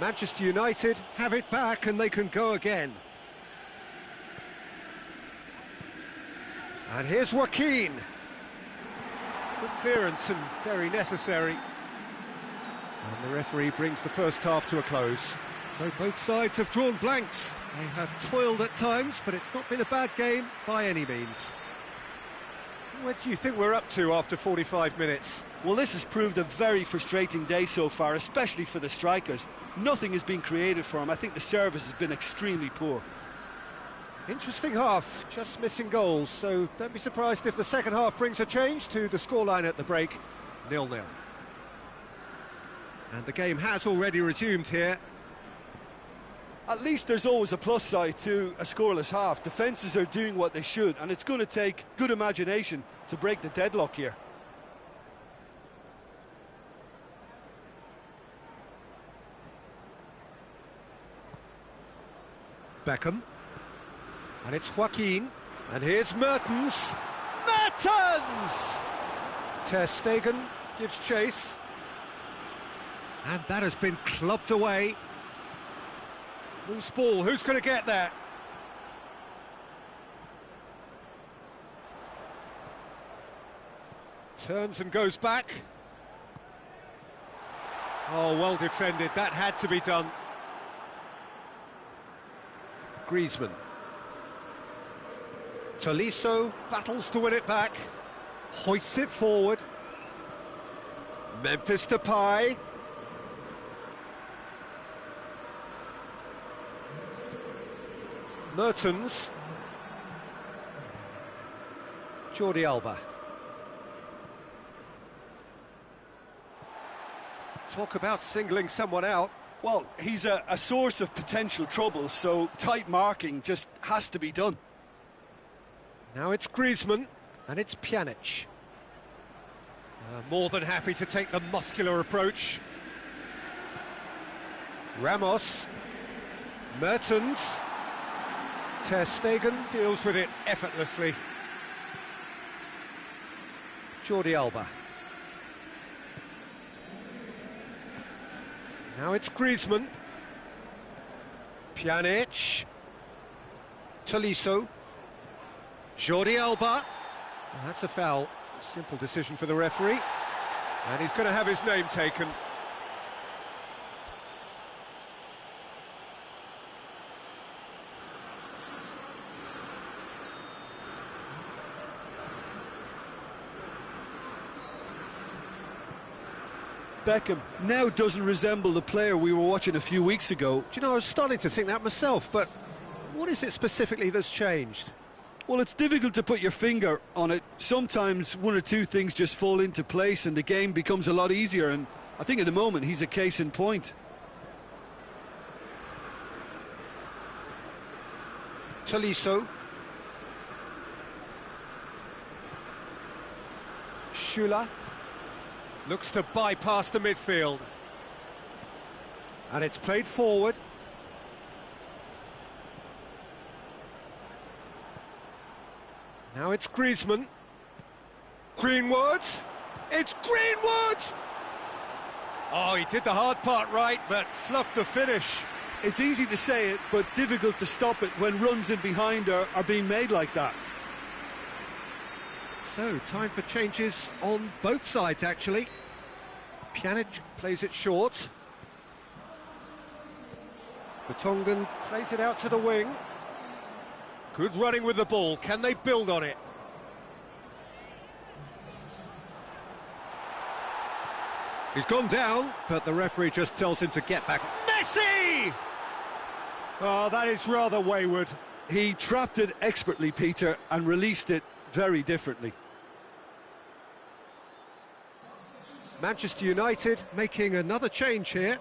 Manchester United have it back and they can go again. And here's Joaquin. Good clearance and very necessary. And the referee brings the first half to a close. So both sides have drawn blanks. They have toiled at times, but it's not been a bad game by any means. What do you think we're up to after 45 minutes? Well, this has proved a very frustrating day so far, especially for the strikers. Nothing has been created for them. I think the service has been extremely poor. Interesting half, just missing goals, so don't be surprised if the second half brings a change to the scoreline at the break, 0-0. And the game has already resumed here. At least there's always a plus side to a scoreless half. Defences are doing what they should, and it's going to take good imagination to break the deadlock here. Beckham. And it's Joaquin. And here's Mertens. Mertens! Ter Stegen gives chase. And that has been clubbed away. Loose ball, who's going to get that? Turns and goes back. Oh, well defended. That had to be done. Griezmann. Tolisso battles to win it back. Hoists it forward. Memphis Depay. Mertens. Jordi Alba. Talk about singling someone out. Well, he's a source of potential trouble, so tight marking just has to be done. Now it's Griezmann, and it's Pjanic. More than happy to take the muscular approach. Ramos. Mertens. Ter Stegen deals with it effortlessly. Jordi Alba. Now it's Griezmann. Pjanic. Tolisso. Jordi Alba. And that's a foul. Simple decision for the referee. And he's going to have his name taken. Beckham now doesn't resemble the player we were watching a few weeks ago. Do you know, I was starting to think that myself, but what is it specifically that's changed? Well, it's difficult to put your finger on it. Sometimes one or two things just fall into place and the game becomes a lot easier, and I think at the moment he's a case in point. Tolisso. Schüller. Looks to bypass the midfield. And it's played forward. Now it's Griezmann. Greenwood. It's Greenwood! Oh, he did the hard part right, but fluffed the finish. It's easy to say it, but difficult to stop it when runs in behind are being made like that. So, time for changes on both sides, actually. Pjanic plays it short. Vertonghen plays it out to the wing. Good running with the ball. Can they build on it? He's gone down, but the referee just tells him to get back. Messi! Oh, that is rather wayward. He trapped it expertly, Peter, and released it very differently. Manchester United making another change here.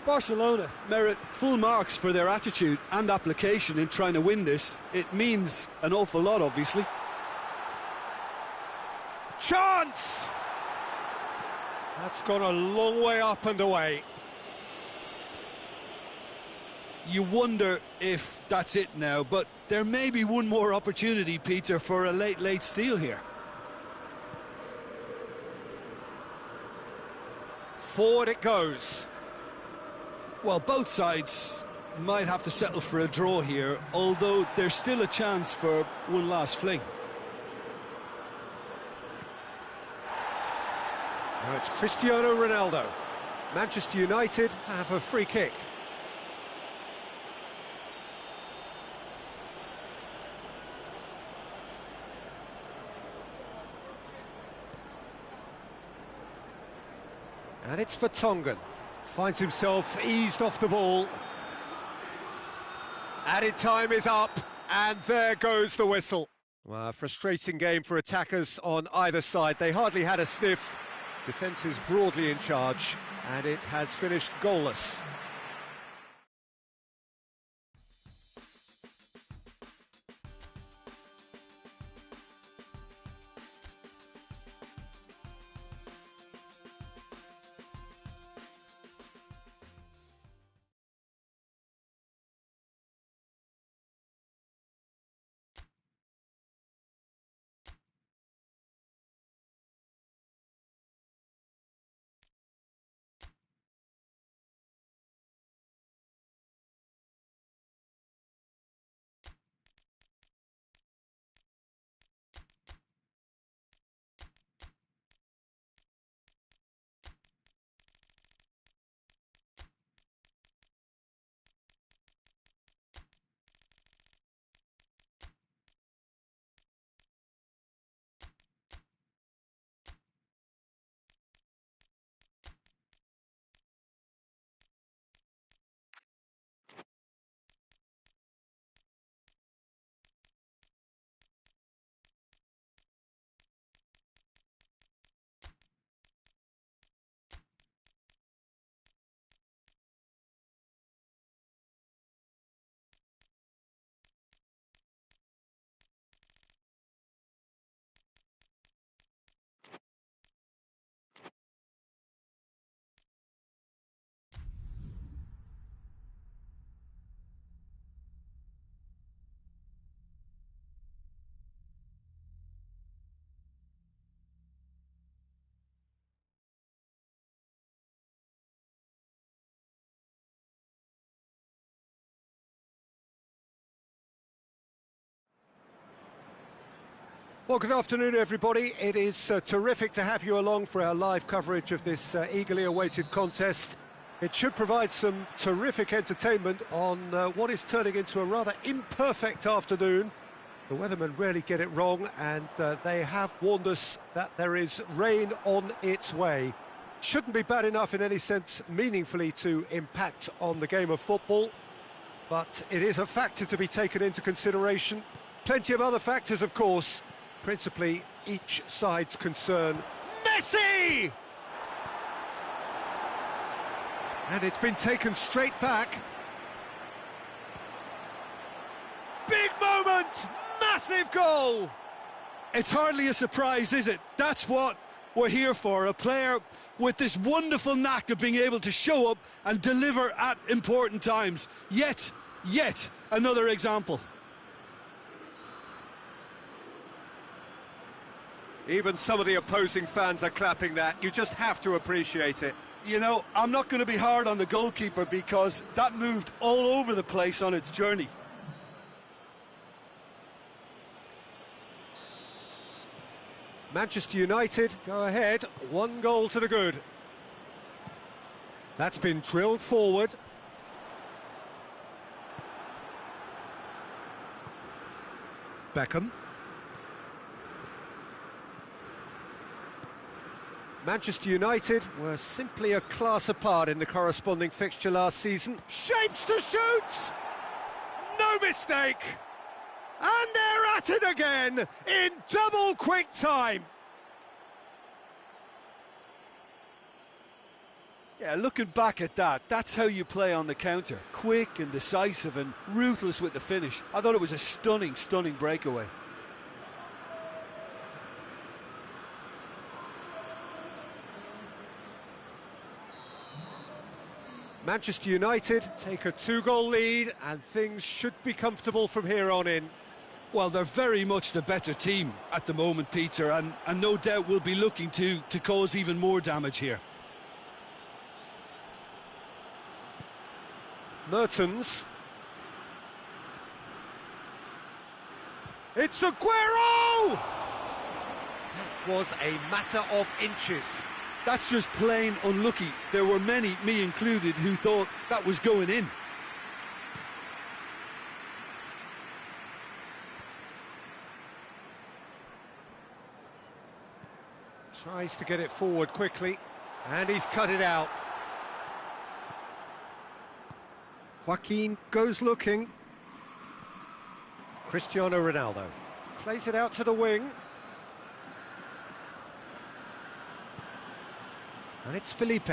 Barcelona merit full marks for their attitude and application in trying to win this. It means an awful lot, obviously. Chance! That's gone a long way up and away. You wonder if that's it now, but there may be one more opportunity, Peter, for a late steal here. Forward it goes. Well, both sides might have to settle for a draw here, although there's still a chance for one last fling. Now it's Cristiano Ronaldo. Manchester United have a free kick. And it's Vertonghen. Finds himself eased off the ball. Added time is up, and there goes the whistle. Well, a frustrating game for attackers on either side. They hardly had a sniff. Defence is broadly in charge, and it has finished goalless. Well, good afternoon, everybody. It is terrific to have you along for our live coverage of this eagerly awaited contest. It should provide some terrific entertainment on what is turning into a rather imperfect afternoon. The weathermen rarely get it wrong, and they have warned us that there is rain on its way. Shouldn't be bad enough in any sense meaningfully to impact on the game of football, but it is a factor to be taken into consideration. Plenty of other factors, of course, principally each side's concern. Messi! And it's been taken straight back. Big moment! Massive goal! It's hardly a surprise, is it? That's what we're here for, a player with this wonderful knack of being able to show up and deliver at important times. Yet another example. Even some of the opposing fans are clapping that. You just have to appreciate it. You know, I'm not going to be hard on the goalkeeper because that moved all over the place on its journey. Manchester United go ahead, 1 goal to the good. That's been drilled forward. Beckham. Manchester United were simply a class apart in the corresponding fixture last season. Shapes to shoot! No mistake! And they're at it again in double quick time. Yeah, looking back at that, that's how you play on the counter. Quick and decisive and ruthless with the finish. I thought it was a stunning breakaway. Manchester United take a 2-goal lead and things should be comfortable from here on in. Well, they're very much the better team at the moment, Peter, and no doubt will be looking to cause even more damage here. Mertens. It's Aguero! That was a matter of inches. That's just plain unlucky. There were many, me included, who thought that was going in. Tries to get it forward quickly, and he's cut it out. Joaquin goes looking. Cristiano Ronaldo plays it out to the wing. And it's Felipe.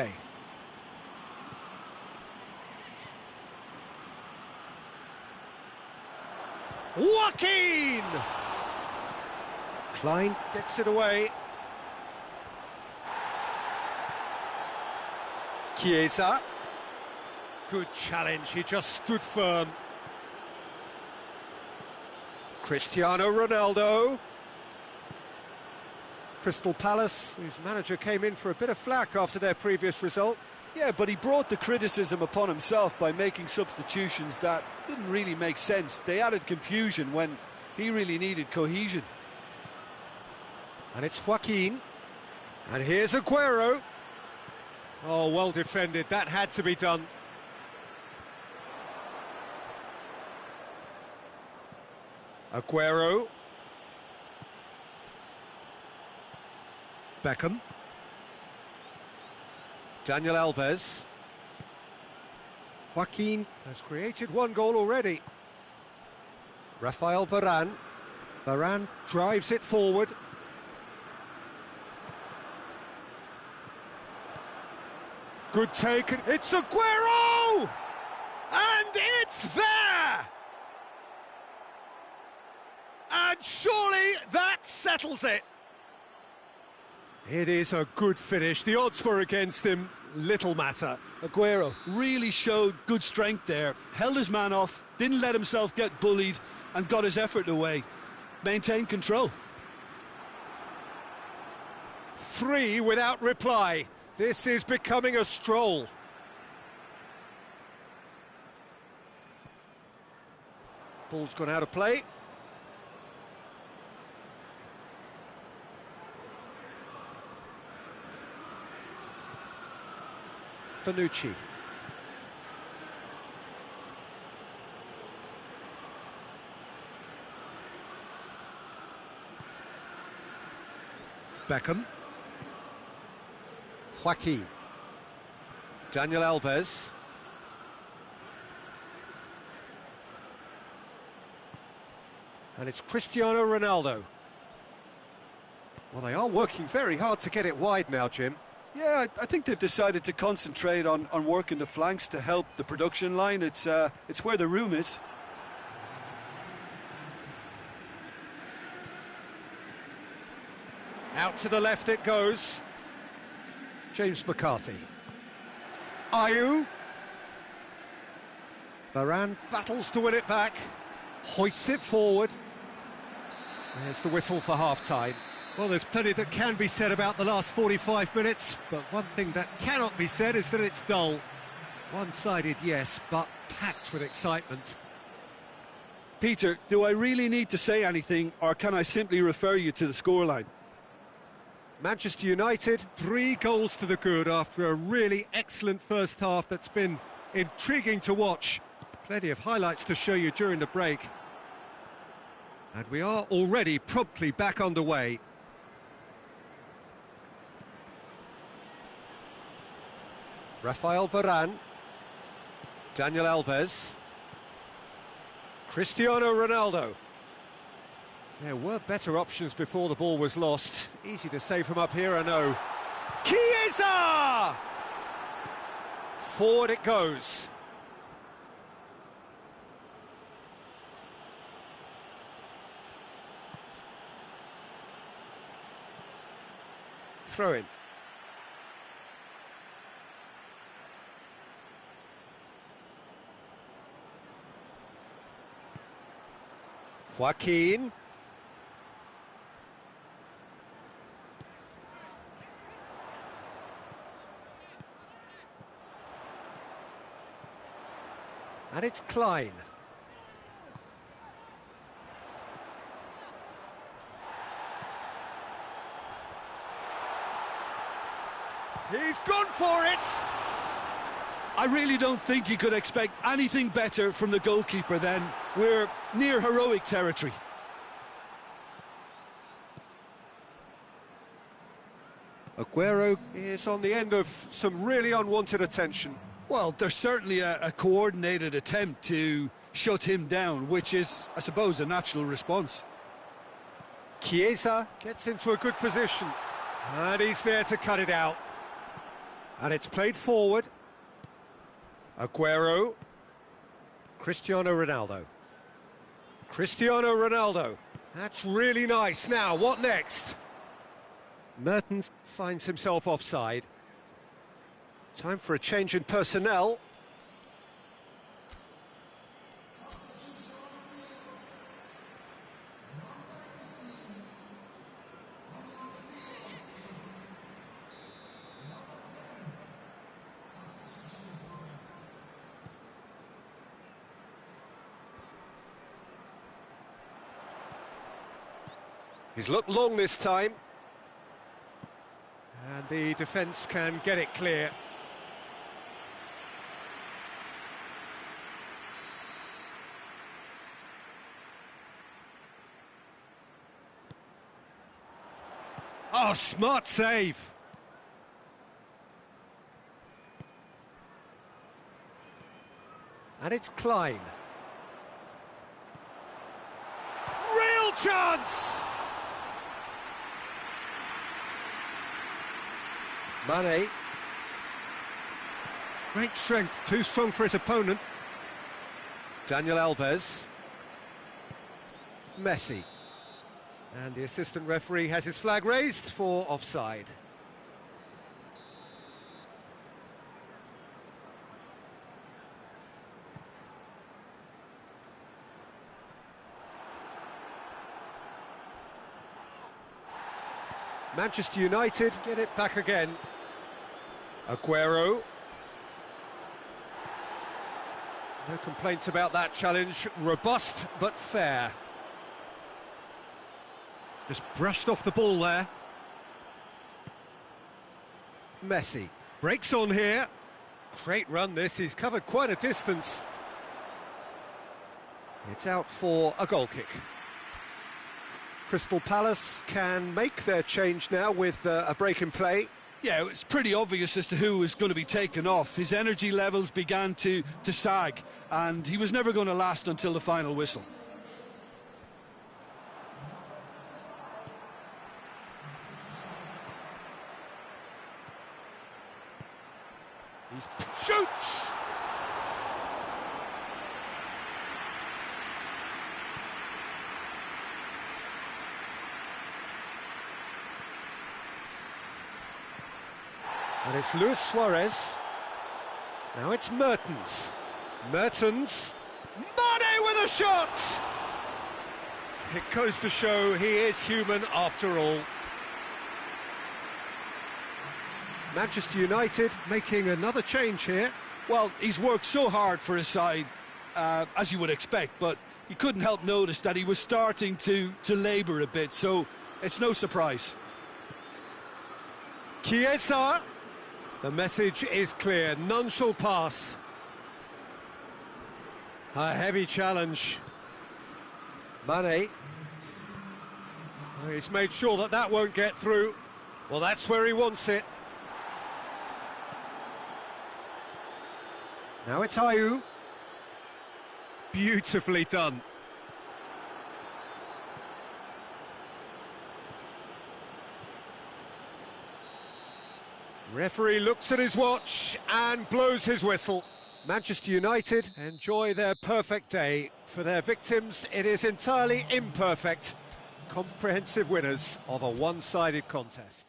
Joaquin! Klein gets it away. Chiesa. Good challenge, he just stood firm. Cristiano Ronaldo. Crystal Palace, whose manager came in for a bit of flack after their previous result. Yeah, but he brought the criticism upon himself by making substitutions that didn't really make sense. They added confusion when he really needed cohesion. And it's Joaquin. And here's Aguero. Oh, well defended, that had to be done. Aguero. Beckham. Daniel Alves. Joaquin has created 1 goal already. Rafael Varane. Varane drives it forward. Good take, it's Aguero! And it's there! And surely that settles it. It is a good finish. The odds were against him. Little matter. Aguero really showed good strength there. Held his man off, didn't let himself get bullied, and got his effort away. Maintained control. 3 without reply. This is becoming a stroll. Ball's gone out of play. Bonucci. Beckham. Joaquin. Daniel Alves. And it's Cristiano Ronaldo. Well, they are working very hard to get it wide now, Jim. Yeah, I think they've decided to concentrate on working the flanks to help the production line. It's where the room is. Out to the left it goes. James McCarthy. Ayew. Varane battles to win it back. Hoists it forward. There's the whistle for half-time. Well, there's plenty that can be said about the last 45 minutes, but one thing that cannot be said is that it's dull. One-sided, yes, but packed with excitement. Peter, do I really need to say anything, or can I simply refer you to the scoreline? Manchester United, 3 goals to the good after a really excellent first half that's been intriguing to watch. Plenty of highlights to show you during the break. And we are already promptly back underway. Rafael Varane. Daniel Alves. Cristiano Ronaldo. There were better options before the ball was lost. Easy to say from up here, I know. Chiesa! Forward it goes. Throw in. Joaquin. And it's Klein. He's gone for it! I really don't think you could expect anything better from the goalkeeper then. We're near heroic territory. Aguero is on the end of some really unwanted attention. Well, there's certainly a coordinated attempt to shut him down, which is, I suppose, a natural response. Chiesa gets into a good position. And he's there to cut it out. And it's played forward. Aguero. Cristiano Ronaldo. Cristiano Ronaldo. That's really nice. Now, what next? Mertens finds himself offside. Time for a change in personnel. He's looked long this time. And the defence can get it clear. Oh, smart save. And it's Klein. Real chance! Mane. Great strength, too strong for his opponent. Daniel Alves. Messi. And the assistant referee has his flag raised for offside. Manchester United get it back again. Aguero. No complaints about that challenge. Robust but fair. Just brushed off the ball there. Messi breaks on here. Great run this, he's covered quite a distance. It's out for a goal kick. Crystal Palace can make their change now with a break in play. Yeah, it's pretty obvious as to who was going to be taken off. His energy levels began to sag, and he was never going to last until the final whistle. He shoots! And it's Luis Suarez. Now it's Mertens. Mertens. Mane with a shot! It goes to show he is human after all. Manchester United making another change here. Well, he's worked so hard for his side, as you would expect, but you couldn't help notice that he was starting to labour a bit, so it's no surprise. Chiesa. The message is clear, none shall pass. A heavy challenge. Mane. He's made sure that that won't get through. Well, that's where he wants it. Now it's Ayew. Beautifully done. Referee looks at his watch and blows his whistle. Manchester United enjoy their perfect day. For their victims, it is entirely imperfect. Comprehensive winners of a one-sided contest.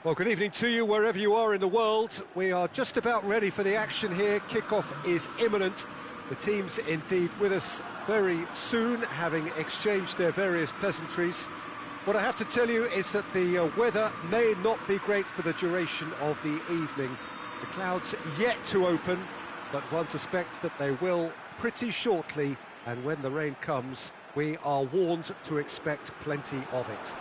Well, good evening to you wherever you are in the world. We are just about ready for the action here. Kickoff is imminent. The team's indeed with us very soon, having exchanged their various pleasantries. What I have to tell you is that the weather may not be great for the duration of the evening. The clouds yet to open, but one suspects that they will pretty shortly, and when the rain comes, We are warned to expect plenty of it.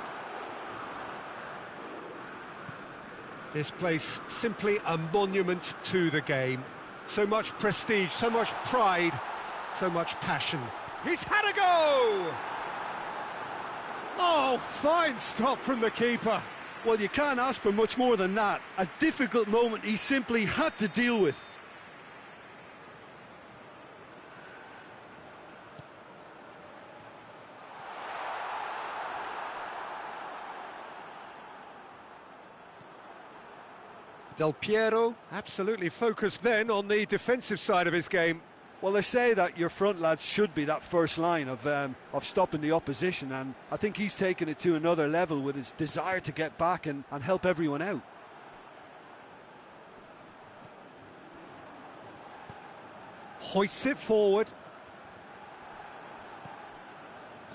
This place simply a monument to the game. So much prestige, so much pride, so much passion. He's had a go! Oh, fine stop from the keeper. Well, you can't ask for much more than that. A difficult moment he simply had to deal with. Del Piero absolutely focused then on the defensive side of his game. Well, they say that your front lads should be that first line of stopping the opposition, and I think he's taken it to another level with his desire to get back and help everyone out. Hoists it forward.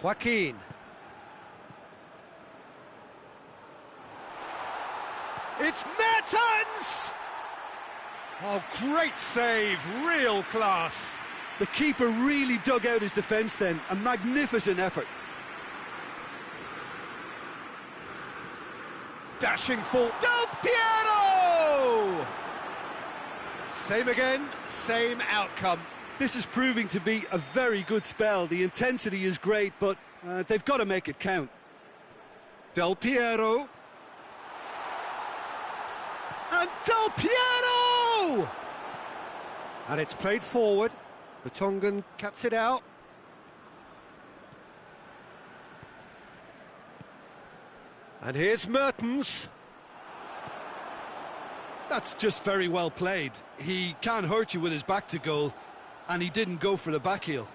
Joaquin. It's Mertens! Oh, great save, real class. The keeper really dug out his defence then, a magnificent effort. Dashing forward, Del Piero! Same again, same outcome. This is proving to be a very good spell. The intensity is great, but they've got to make it count. Del Piero. And Del Piero! And it's played forward. The Tongan cuts it out. And here's Mertens. That's just very well played. He can't hurt you with his back to goal, and he didn't go for the back heel.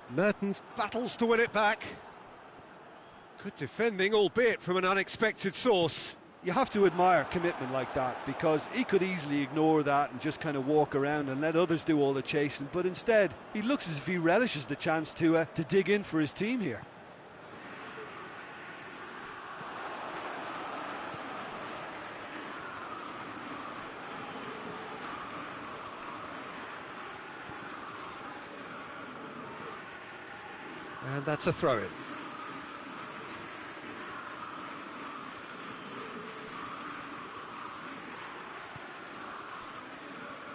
Mertens battles to win it back. Good defending, albeit from an unexpected source. You have to admire commitment like that, because he could easily ignore that and just kind of walk around and let others do all the chasing, but instead he looks as if he relishes the chance to dig in for his team here. And that's a throw-in.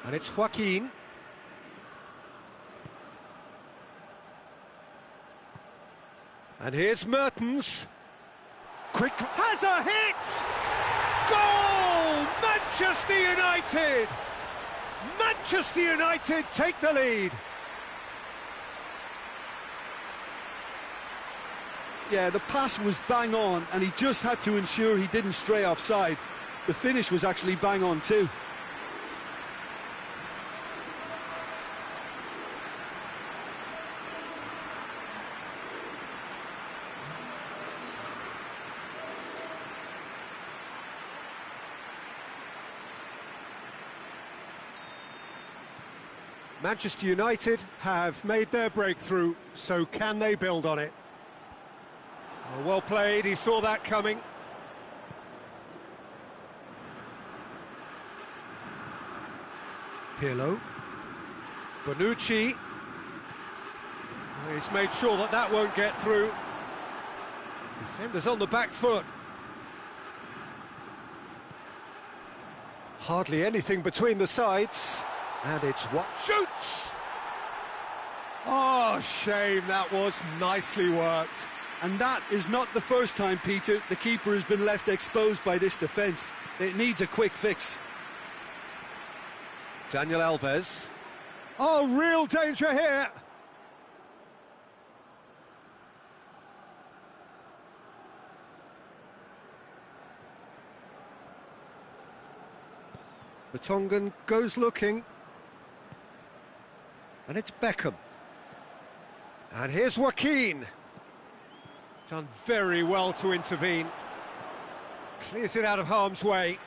And it's Joaquin. And here's Mertens. Quick, has a hit! Goal! Manchester United! Manchester United take the lead. Yeah, the pass was bang on, and he just had to ensure he didn't stray offside. The finish was actually bang on too. Manchester United have made their breakthrough, so can they build on it? Well played, he saw that coming. Pirlo. Bonucci. He's made sure that that won't get through. Defenders on the back foot. Hardly anything between the sides. And it's what shoots! Oh, shame, that was nicely worked. And that is not the first time, Peter, the keeper has been left exposed by this defence. It needs a quick fix. Daniel Alves. Oh, real danger here. The Tongan goes looking. And it's Beckham. And here's Joaquin. Done very well to intervene. Clears it out of harm's way.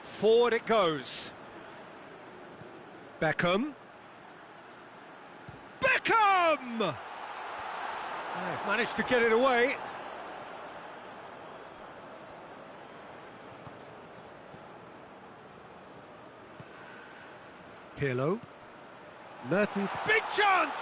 Forward it goes. Beckham. Beckham! They've managed to get it away. Pirlo. Mertens, big chance!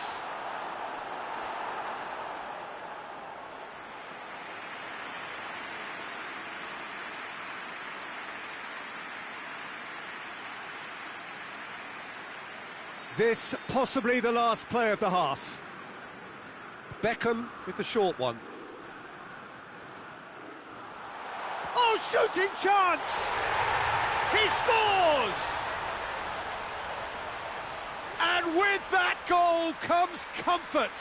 This possibly the last play of the half. Beckham with the short one. Oh, shooting chance! He scores! And with that goal comes comfort.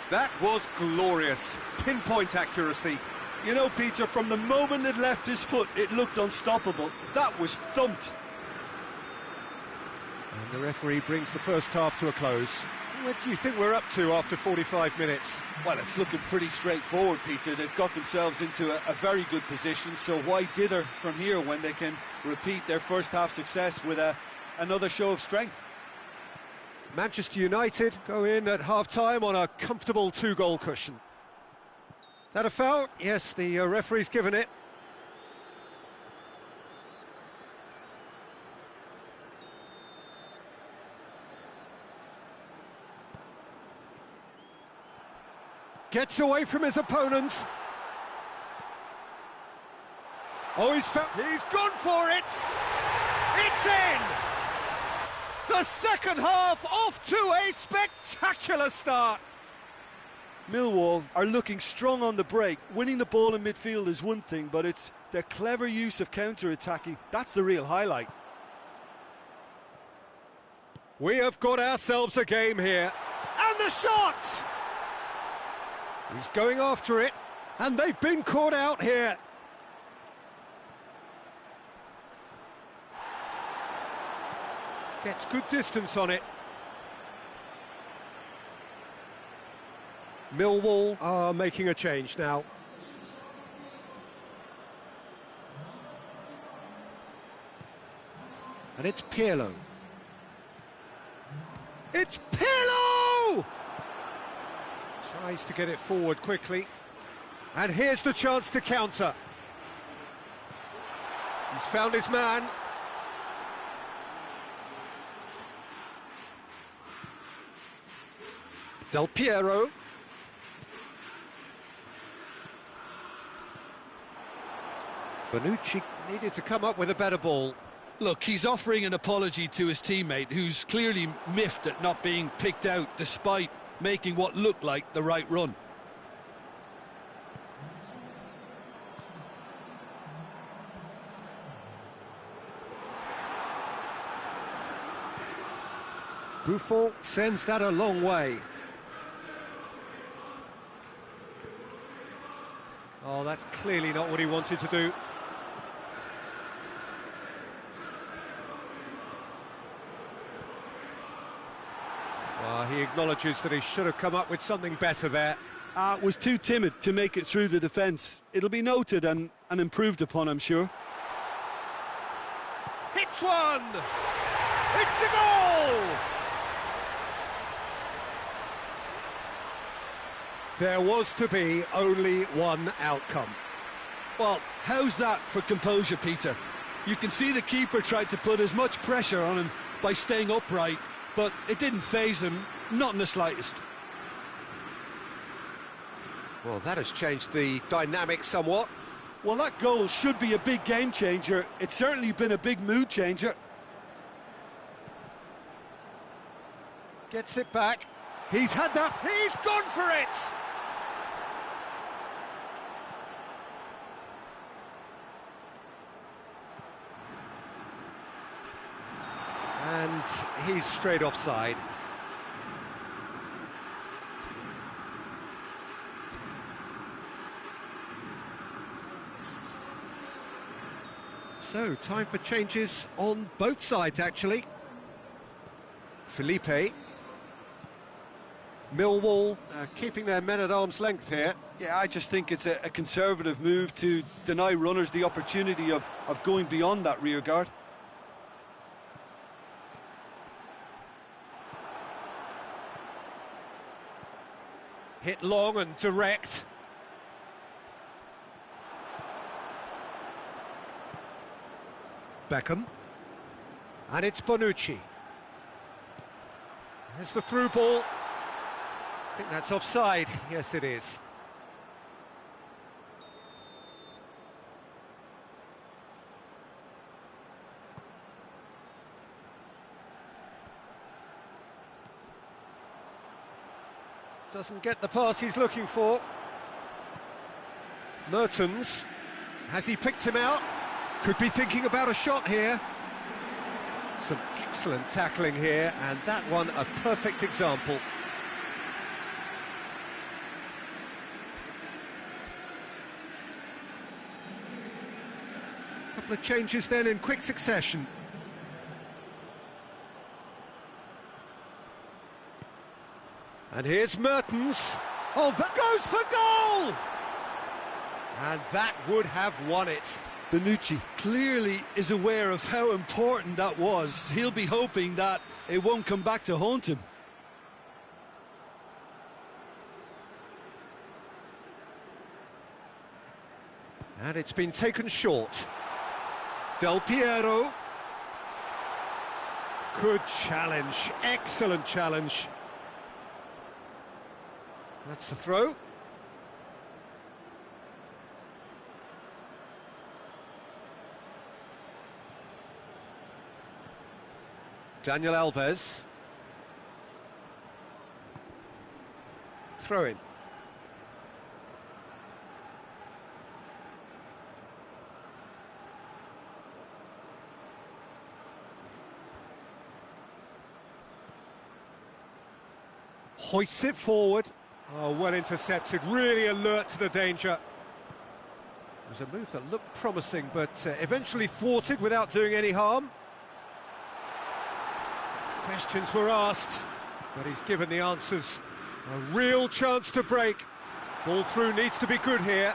That was glorious. Pinpoint accuracy. You know, Peter, from the moment it left his foot, it looked unstoppable. That was thumped. And the referee brings the first half to a close. What do you think we're up to after 45 minutes? Well, it's looking pretty straightforward, Peter. They've got themselves into a very good position, so why dither from here when they can repeat their first half success with another show of strength? Manchester United go in at half-time on a comfortable 2-goal cushion. Is that a foul? Yes, the referee's given it. Gets away from his opponents. Oh, he's gone for it! It's in! The second half off to a spectacular start. Millwall are looking strong on the break. Winning the ball in midfield is one thing, but it's their clever use of counter-attacking. That's the real highlight. We have got ourselves a game here. And the shot! He's going after it, and they've been caught out here. Gets good distance on it. Millwall are making a change now. And it's Pirlo. It's Pirlo! Tries to get it forward quickly. And here's the chance to counter. He's found his man. Del Piero. Bonucci needed to come up with a better ball. Look, he's offering an apology to his teammate, who's clearly miffed at not being picked out despite making what looked like the right run. Buffon sends that a long way. Oh, that's clearly not what he wanted to do. He acknowledges that he should have come up with something better there. Was too timid to make it through the defence. It'll be noted and improved upon, I'm sure. Hits one! It's a goal! There was to be only one outcome. Well, how's that for composure, Peter? You can see the keeper tried to put as much pressure on him by staying upright, but it didn't faze him, not in the slightest. Well, that has changed the dynamic somewhat. Well, that goal should be a big game changer. It's certainly been a big mood changer. Gets it back. He's had that. He's gone for it! And he's straight offside. So, time for changes on both sides, actually. Felipe. Millwall keeping their men at arm's length here. Yeah, I just think it's a conservative move to deny runners the opportunity of going beyond that rear guard. Hit long and direct. Beckham. And it's Bonucci. There's the through ball. I think that's offside. Yes, it is. Doesn't get the pass he's looking for. Mertens. Has he picked him out? Could be thinking about a shot here. Some excellent tackling here, and that one a perfect example. Couple of changes then in quick succession. And here's Mertens. Oh, that goes for goal! And that would have won it. Bonucci clearly is aware of how important that was. He'll be hoping that it won't come back to haunt him. And it's been taken short. Del Piero. Good challenge, excellent challenge. That's the throw. Daniel Alves. Throw in. Hoists it forward. Oh, well intercepted, really alert to the danger. It was a move that looked promising, but eventually thwarted without doing any harm. Questions were asked, but he's given the answers. A real chance to break. Ball through needs to be good here.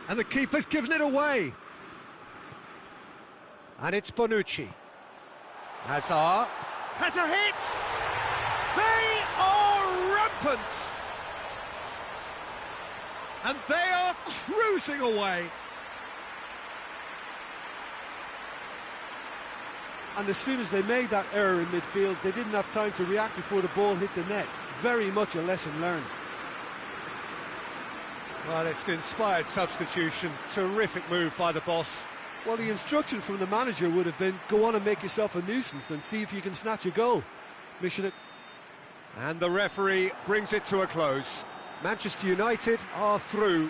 And the keeper's given it away. And it's Bonucci. Hazard has a hit! They are rampant! And they are cruising away. And as soon as they made that error in midfield, they didn't have time to react before the ball hit the net. Very much a lesson learned. Well, it's an inspired substitution. Terrific move by the boss. Well, the instruction from the manager would have been, go on and make yourself a nuisance and see if you can snatch a goal. Mission it. And the referee brings it to a close. Manchester United are through.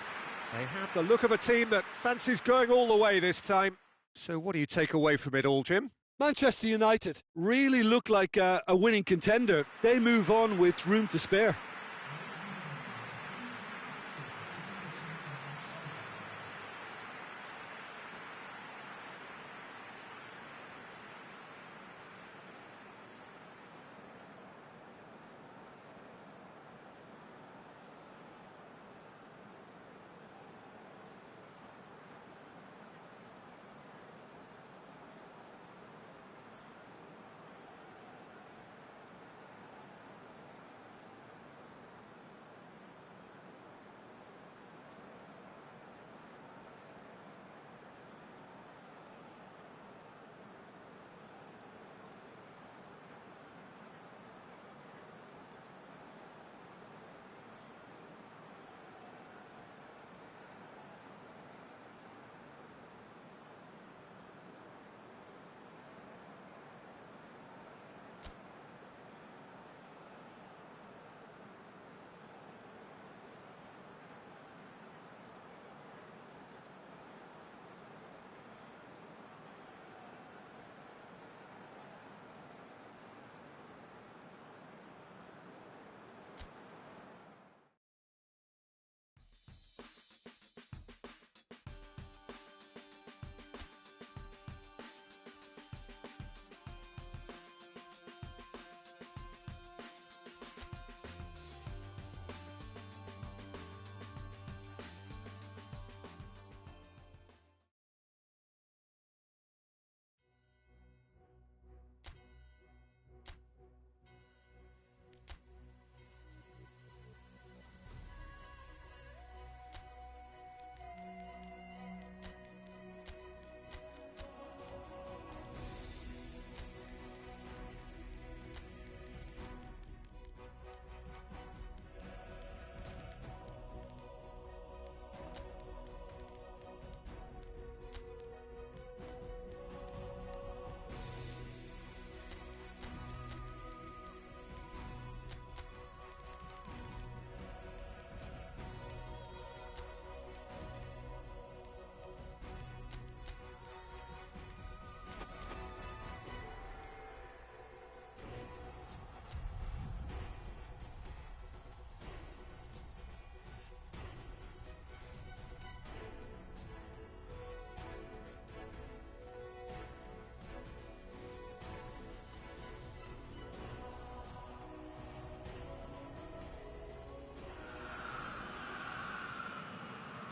They have the look of a team that fancies going all the way this time. So what do you take away from it all, Jim? Manchester United really look like a winning contender. They move on with room to spare.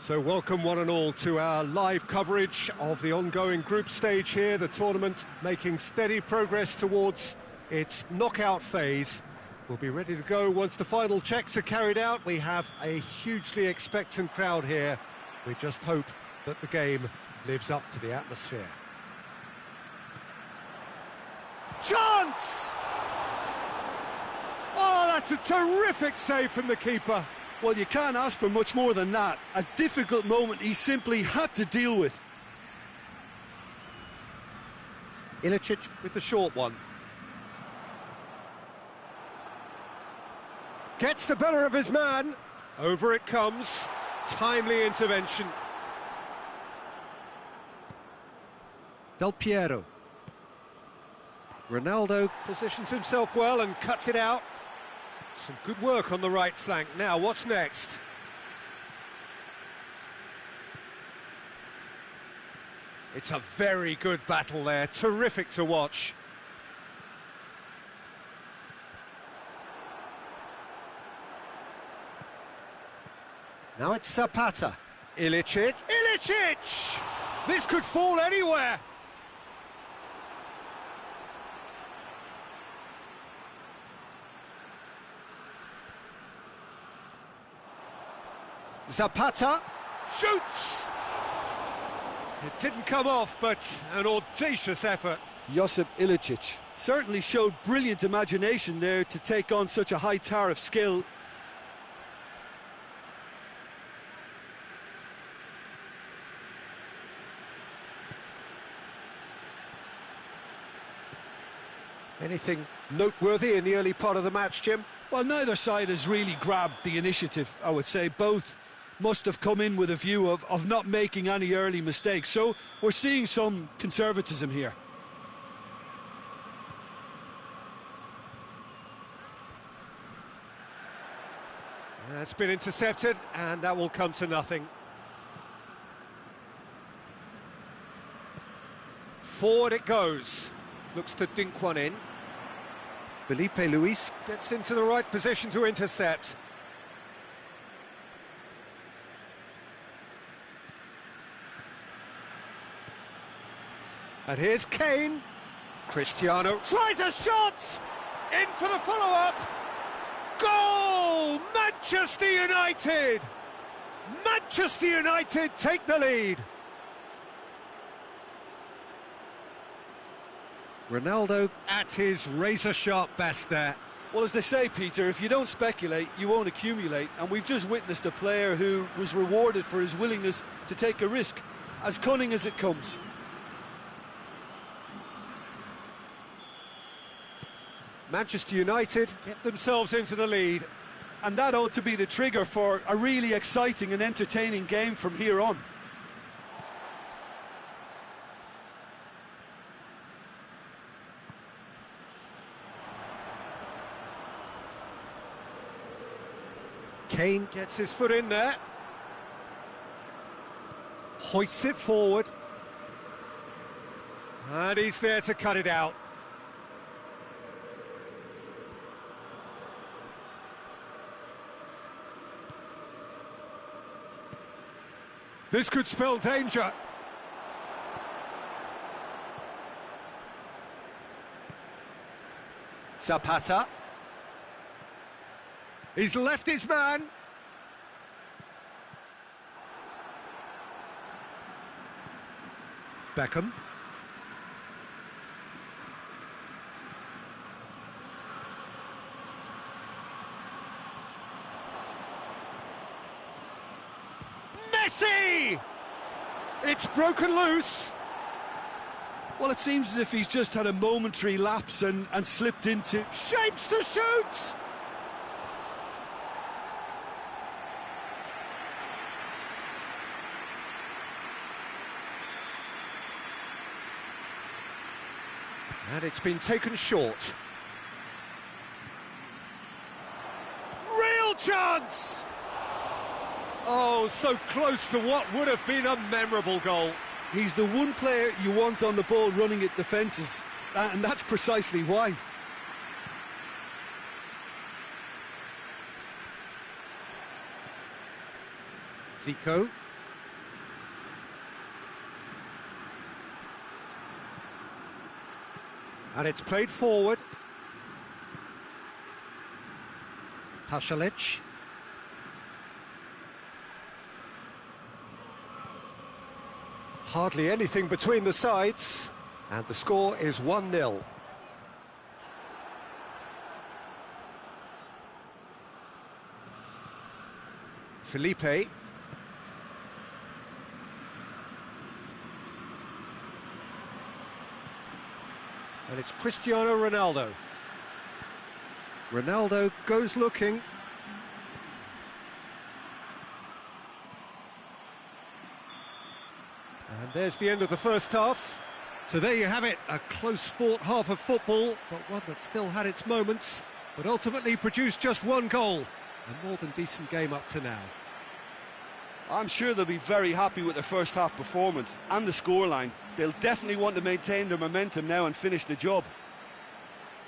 So welcome one and all to our live coverage of the ongoing group stage here, the tournament making steady progress towards its knockout phase. We'll be ready to go once the final checks are carried out. We have a hugely expectant crowd here. We just hope that the game lives up to the atmosphere. Chance! Oh, that's a terrific save from the keeper. Well, you can't ask for much more than that. A difficult moment he simply had to deal with. Ilicic with the short one. Gets the better of his man. Over it comes. Timely intervention. Del Piero. Ronaldo positions himself well and cuts it out. Some good work on the right flank. Now, what's next? It's a very good battle there. Terrific to watch. Now it's Zapata. Ilicic. Ilicic! This could fall anywhere. Zapata shoots! It didn't come off, but an audacious effort. Josip Ilicic certainly showed brilliant imagination there to take on such a high tower of skill. Anything noteworthy in the early part of the match, Jim? Well, neither side has really grabbed the initiative, I would say. Both must have come in with a view of not making any early mistakes. So we're seeing some conservatism here. It's been intercepted, and that will come to nothing. Forward it goes. Looks to dink one in. Felipe Luis gets into the right position to intercept. And here's Kane. Cristiano tries a shot! In for the follow-up! Goal! Manchester United! Manchester United take the lead! Ronaldo at his razor-sharp best there. Well, as they say, Peter, if you don't speculate, you won't accumulate. And we've just witnessed a player who was rewarded for his willingness to take a risk, as cunning as it comes. Manchester United get themselves into the lead. And that ought to be the trigger for a really exciting and entertaining game from here on. Kane gets his foot in there. Hoists it forward. And he's there to cut it out. This could spell danger. Zapata. He's left his man. Beckham. Messi! It's broken loose. Well, it seems as if he's just had a momentary lapse and slipped into... Shapes to shoot! And it's been taken short. Real chance! Oh, so close to what would have been a memorable goal. He's the one player you want on the ball running at defences, and that's precisely why. Zico. And it's played forward. Pasalic. Hardly anything between the sides, and the score is 1-0. Felipe. And it's Cristiano Ronaldo. Ronaldo goes looking. And there's the end of the first half. So there you have it, a close-fought half of football, but one that still had its moments, but ultimately produced just one goal. A more than decent game up to now. I'm sure they'll be very happy with their first half performance and the scoreline. They'll definitely want to maintain their momentum now and finish the job.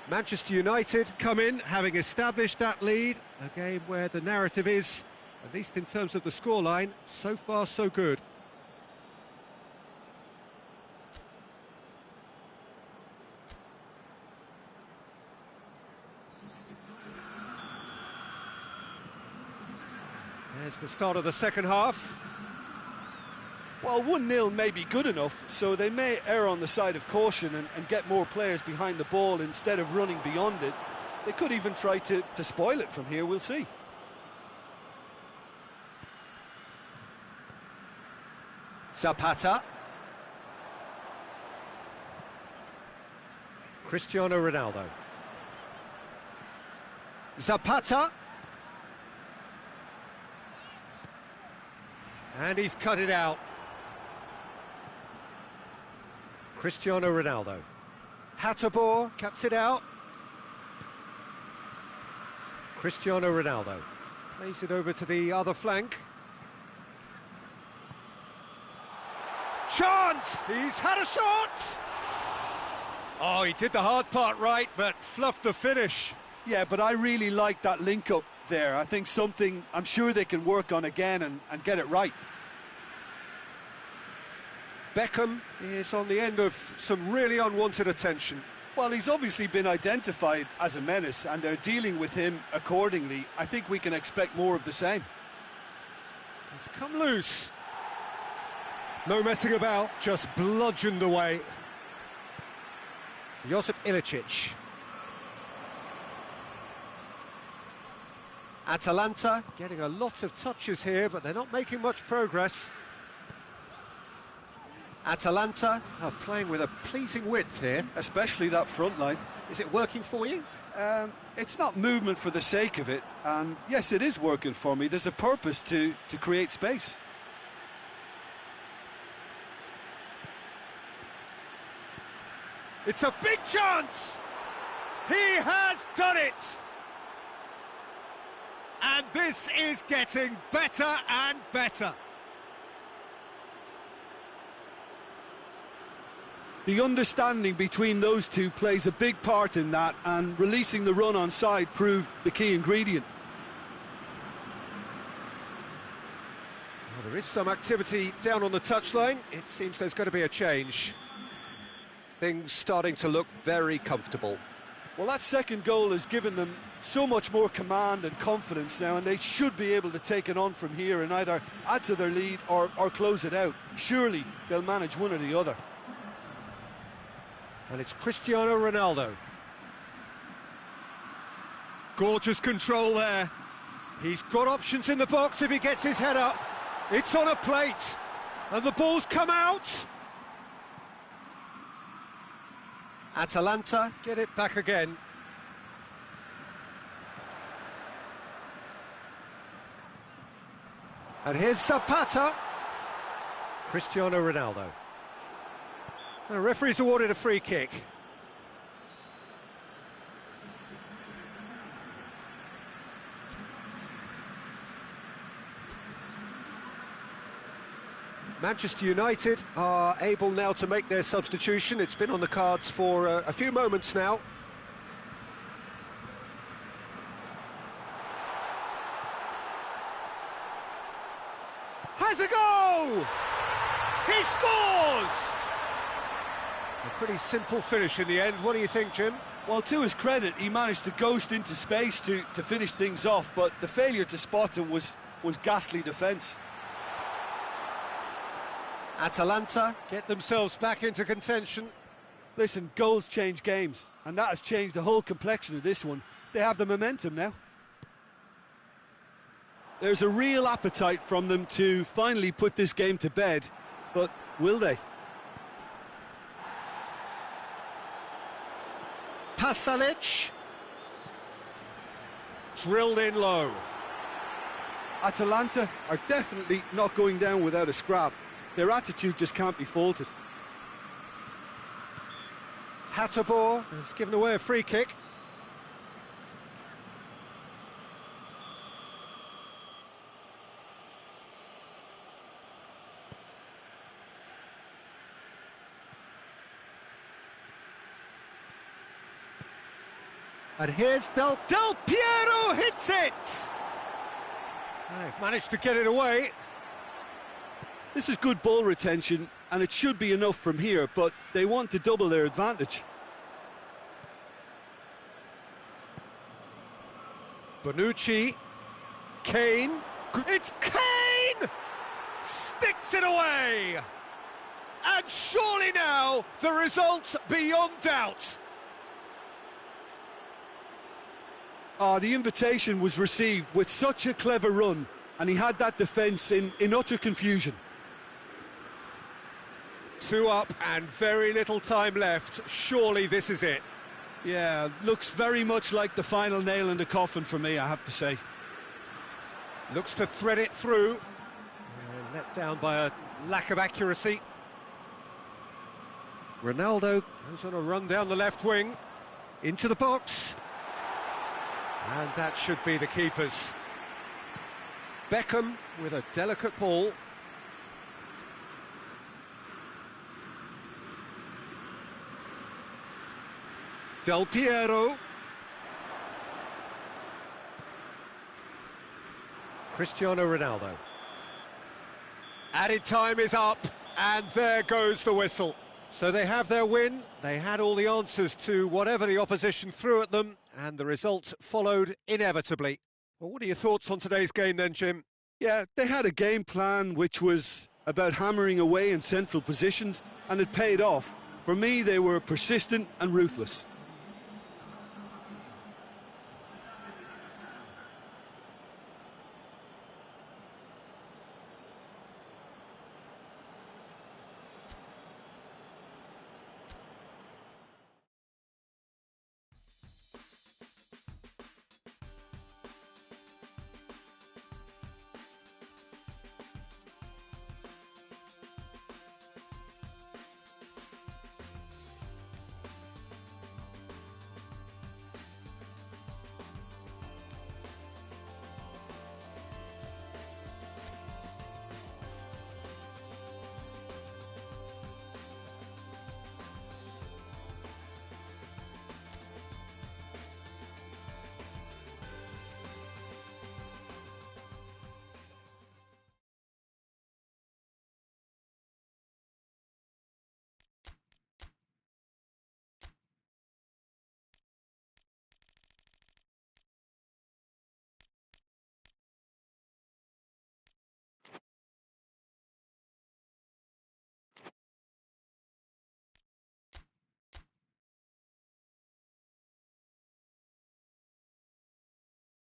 Manchester United come in having established that lead, a game where the narrative is, at least in terms of the scoreline, so far so good. There's the start of the second half. Well, 1-0 may be good enough, so they may err on the side of caution and get more players behind the ball instead of running beyond it. They could even try to spoil it from here, we'll see. Zapata. Cristiano Ronaldo. Zapata. And he's cut it out. Cristiano Ronaldo. Hateboer cuts it out. Cristiano Ronaldo plays it over to the other flank. Chance! He's had a shot! Oh, he did the hard part right, but fluffed the finish. Yeah, but I really like that link-up there. I think something I'm sure they can work on again and get it right. Beckham is on the end of some really unwanted attention. Well, he's obviously been identified as a menace, and they're dealing with him accordingly. I think we can expect more of the same. He's come loose. No messing about, just bludgeoned away. Josip Ilicic. Atalanta getting a lot of touches here, but they're not making much progress. Atalanta are playing with a pleasing width here. Especially that front line. Is it working for you? It's not movement for the sake of it, and yes, it is working for me. There's a purpose to create space. It's a big chance! He has done it! And this is getting better and better. The understanding between those two plays a big part in that, and releasing the run on side proved the key ingredient. Well, there is some activity down on the touchline. It seems there's going to be a change. Things starting to look very comfortable. Well, that second goal has given them so much more command and confidence now, and they should be able to take it on from here and either add to their lead or close it out. Surely they'll manage one or the other. And it's Cristiano Ronaldo. Gorgeous control there. He's got options in the box if he gets his head up. It's on a plate. And the ball's come out. Atalanta get it back again. And here's Zapata. Cristiano Ronaldo. The referee's awarded a free kick. Manchester United are able now to make their substitution. It's been on the cards for a few moments now. Has a goal! He scores! Pretty simple finish in the end. What do you think, Jim? Well, to his credit, he managed to ghost into space to finish things off, but the failure to spot him was ghastly defence. Atalanta get themselves back into contention. Listen, goals change games, and that has changed the whole complexion of this one. They have the momentum now. There's a real appetite from them to finally put this game to bed, but will they? Pasalic. Drilled in low. Atalanta are definitely not going down without a scrap. Their attitude just can't be faulted. Hatterbohr has given away a free kick. And here's Del Piero hits it! They've managed to get it away. This is good ball retention, and it should be enough from here, but they want to double their advantage. Bonucci. Kane. It's Kane! Sticks it away! And surely now, the result's beyond doubt. The invitation was received with such a clever run, and he had that defence in utter confusion. 2 up and very little time left. Surely this is it. Yeah, looks very much like the final nail in the coffin for me, I have to say. Looks to thread it through. Let down by a lack of accuracy. Ronaldo goes on a run down the left wing. Into the box. And that should be the keeper's. Beckham with a delicate ball. Del Piero. Cristiano Ronaldo. Added time is up, and there goes the whistle. So they have their win. They had all the answers to whatever the opposition threw at them, and the result followed inevitably. Well, what are your thoughts on today's game then, Jim? Yeah, they had a game plan which was about hammering away in central positions, and it paid off. For me, they were persistent and ruthless.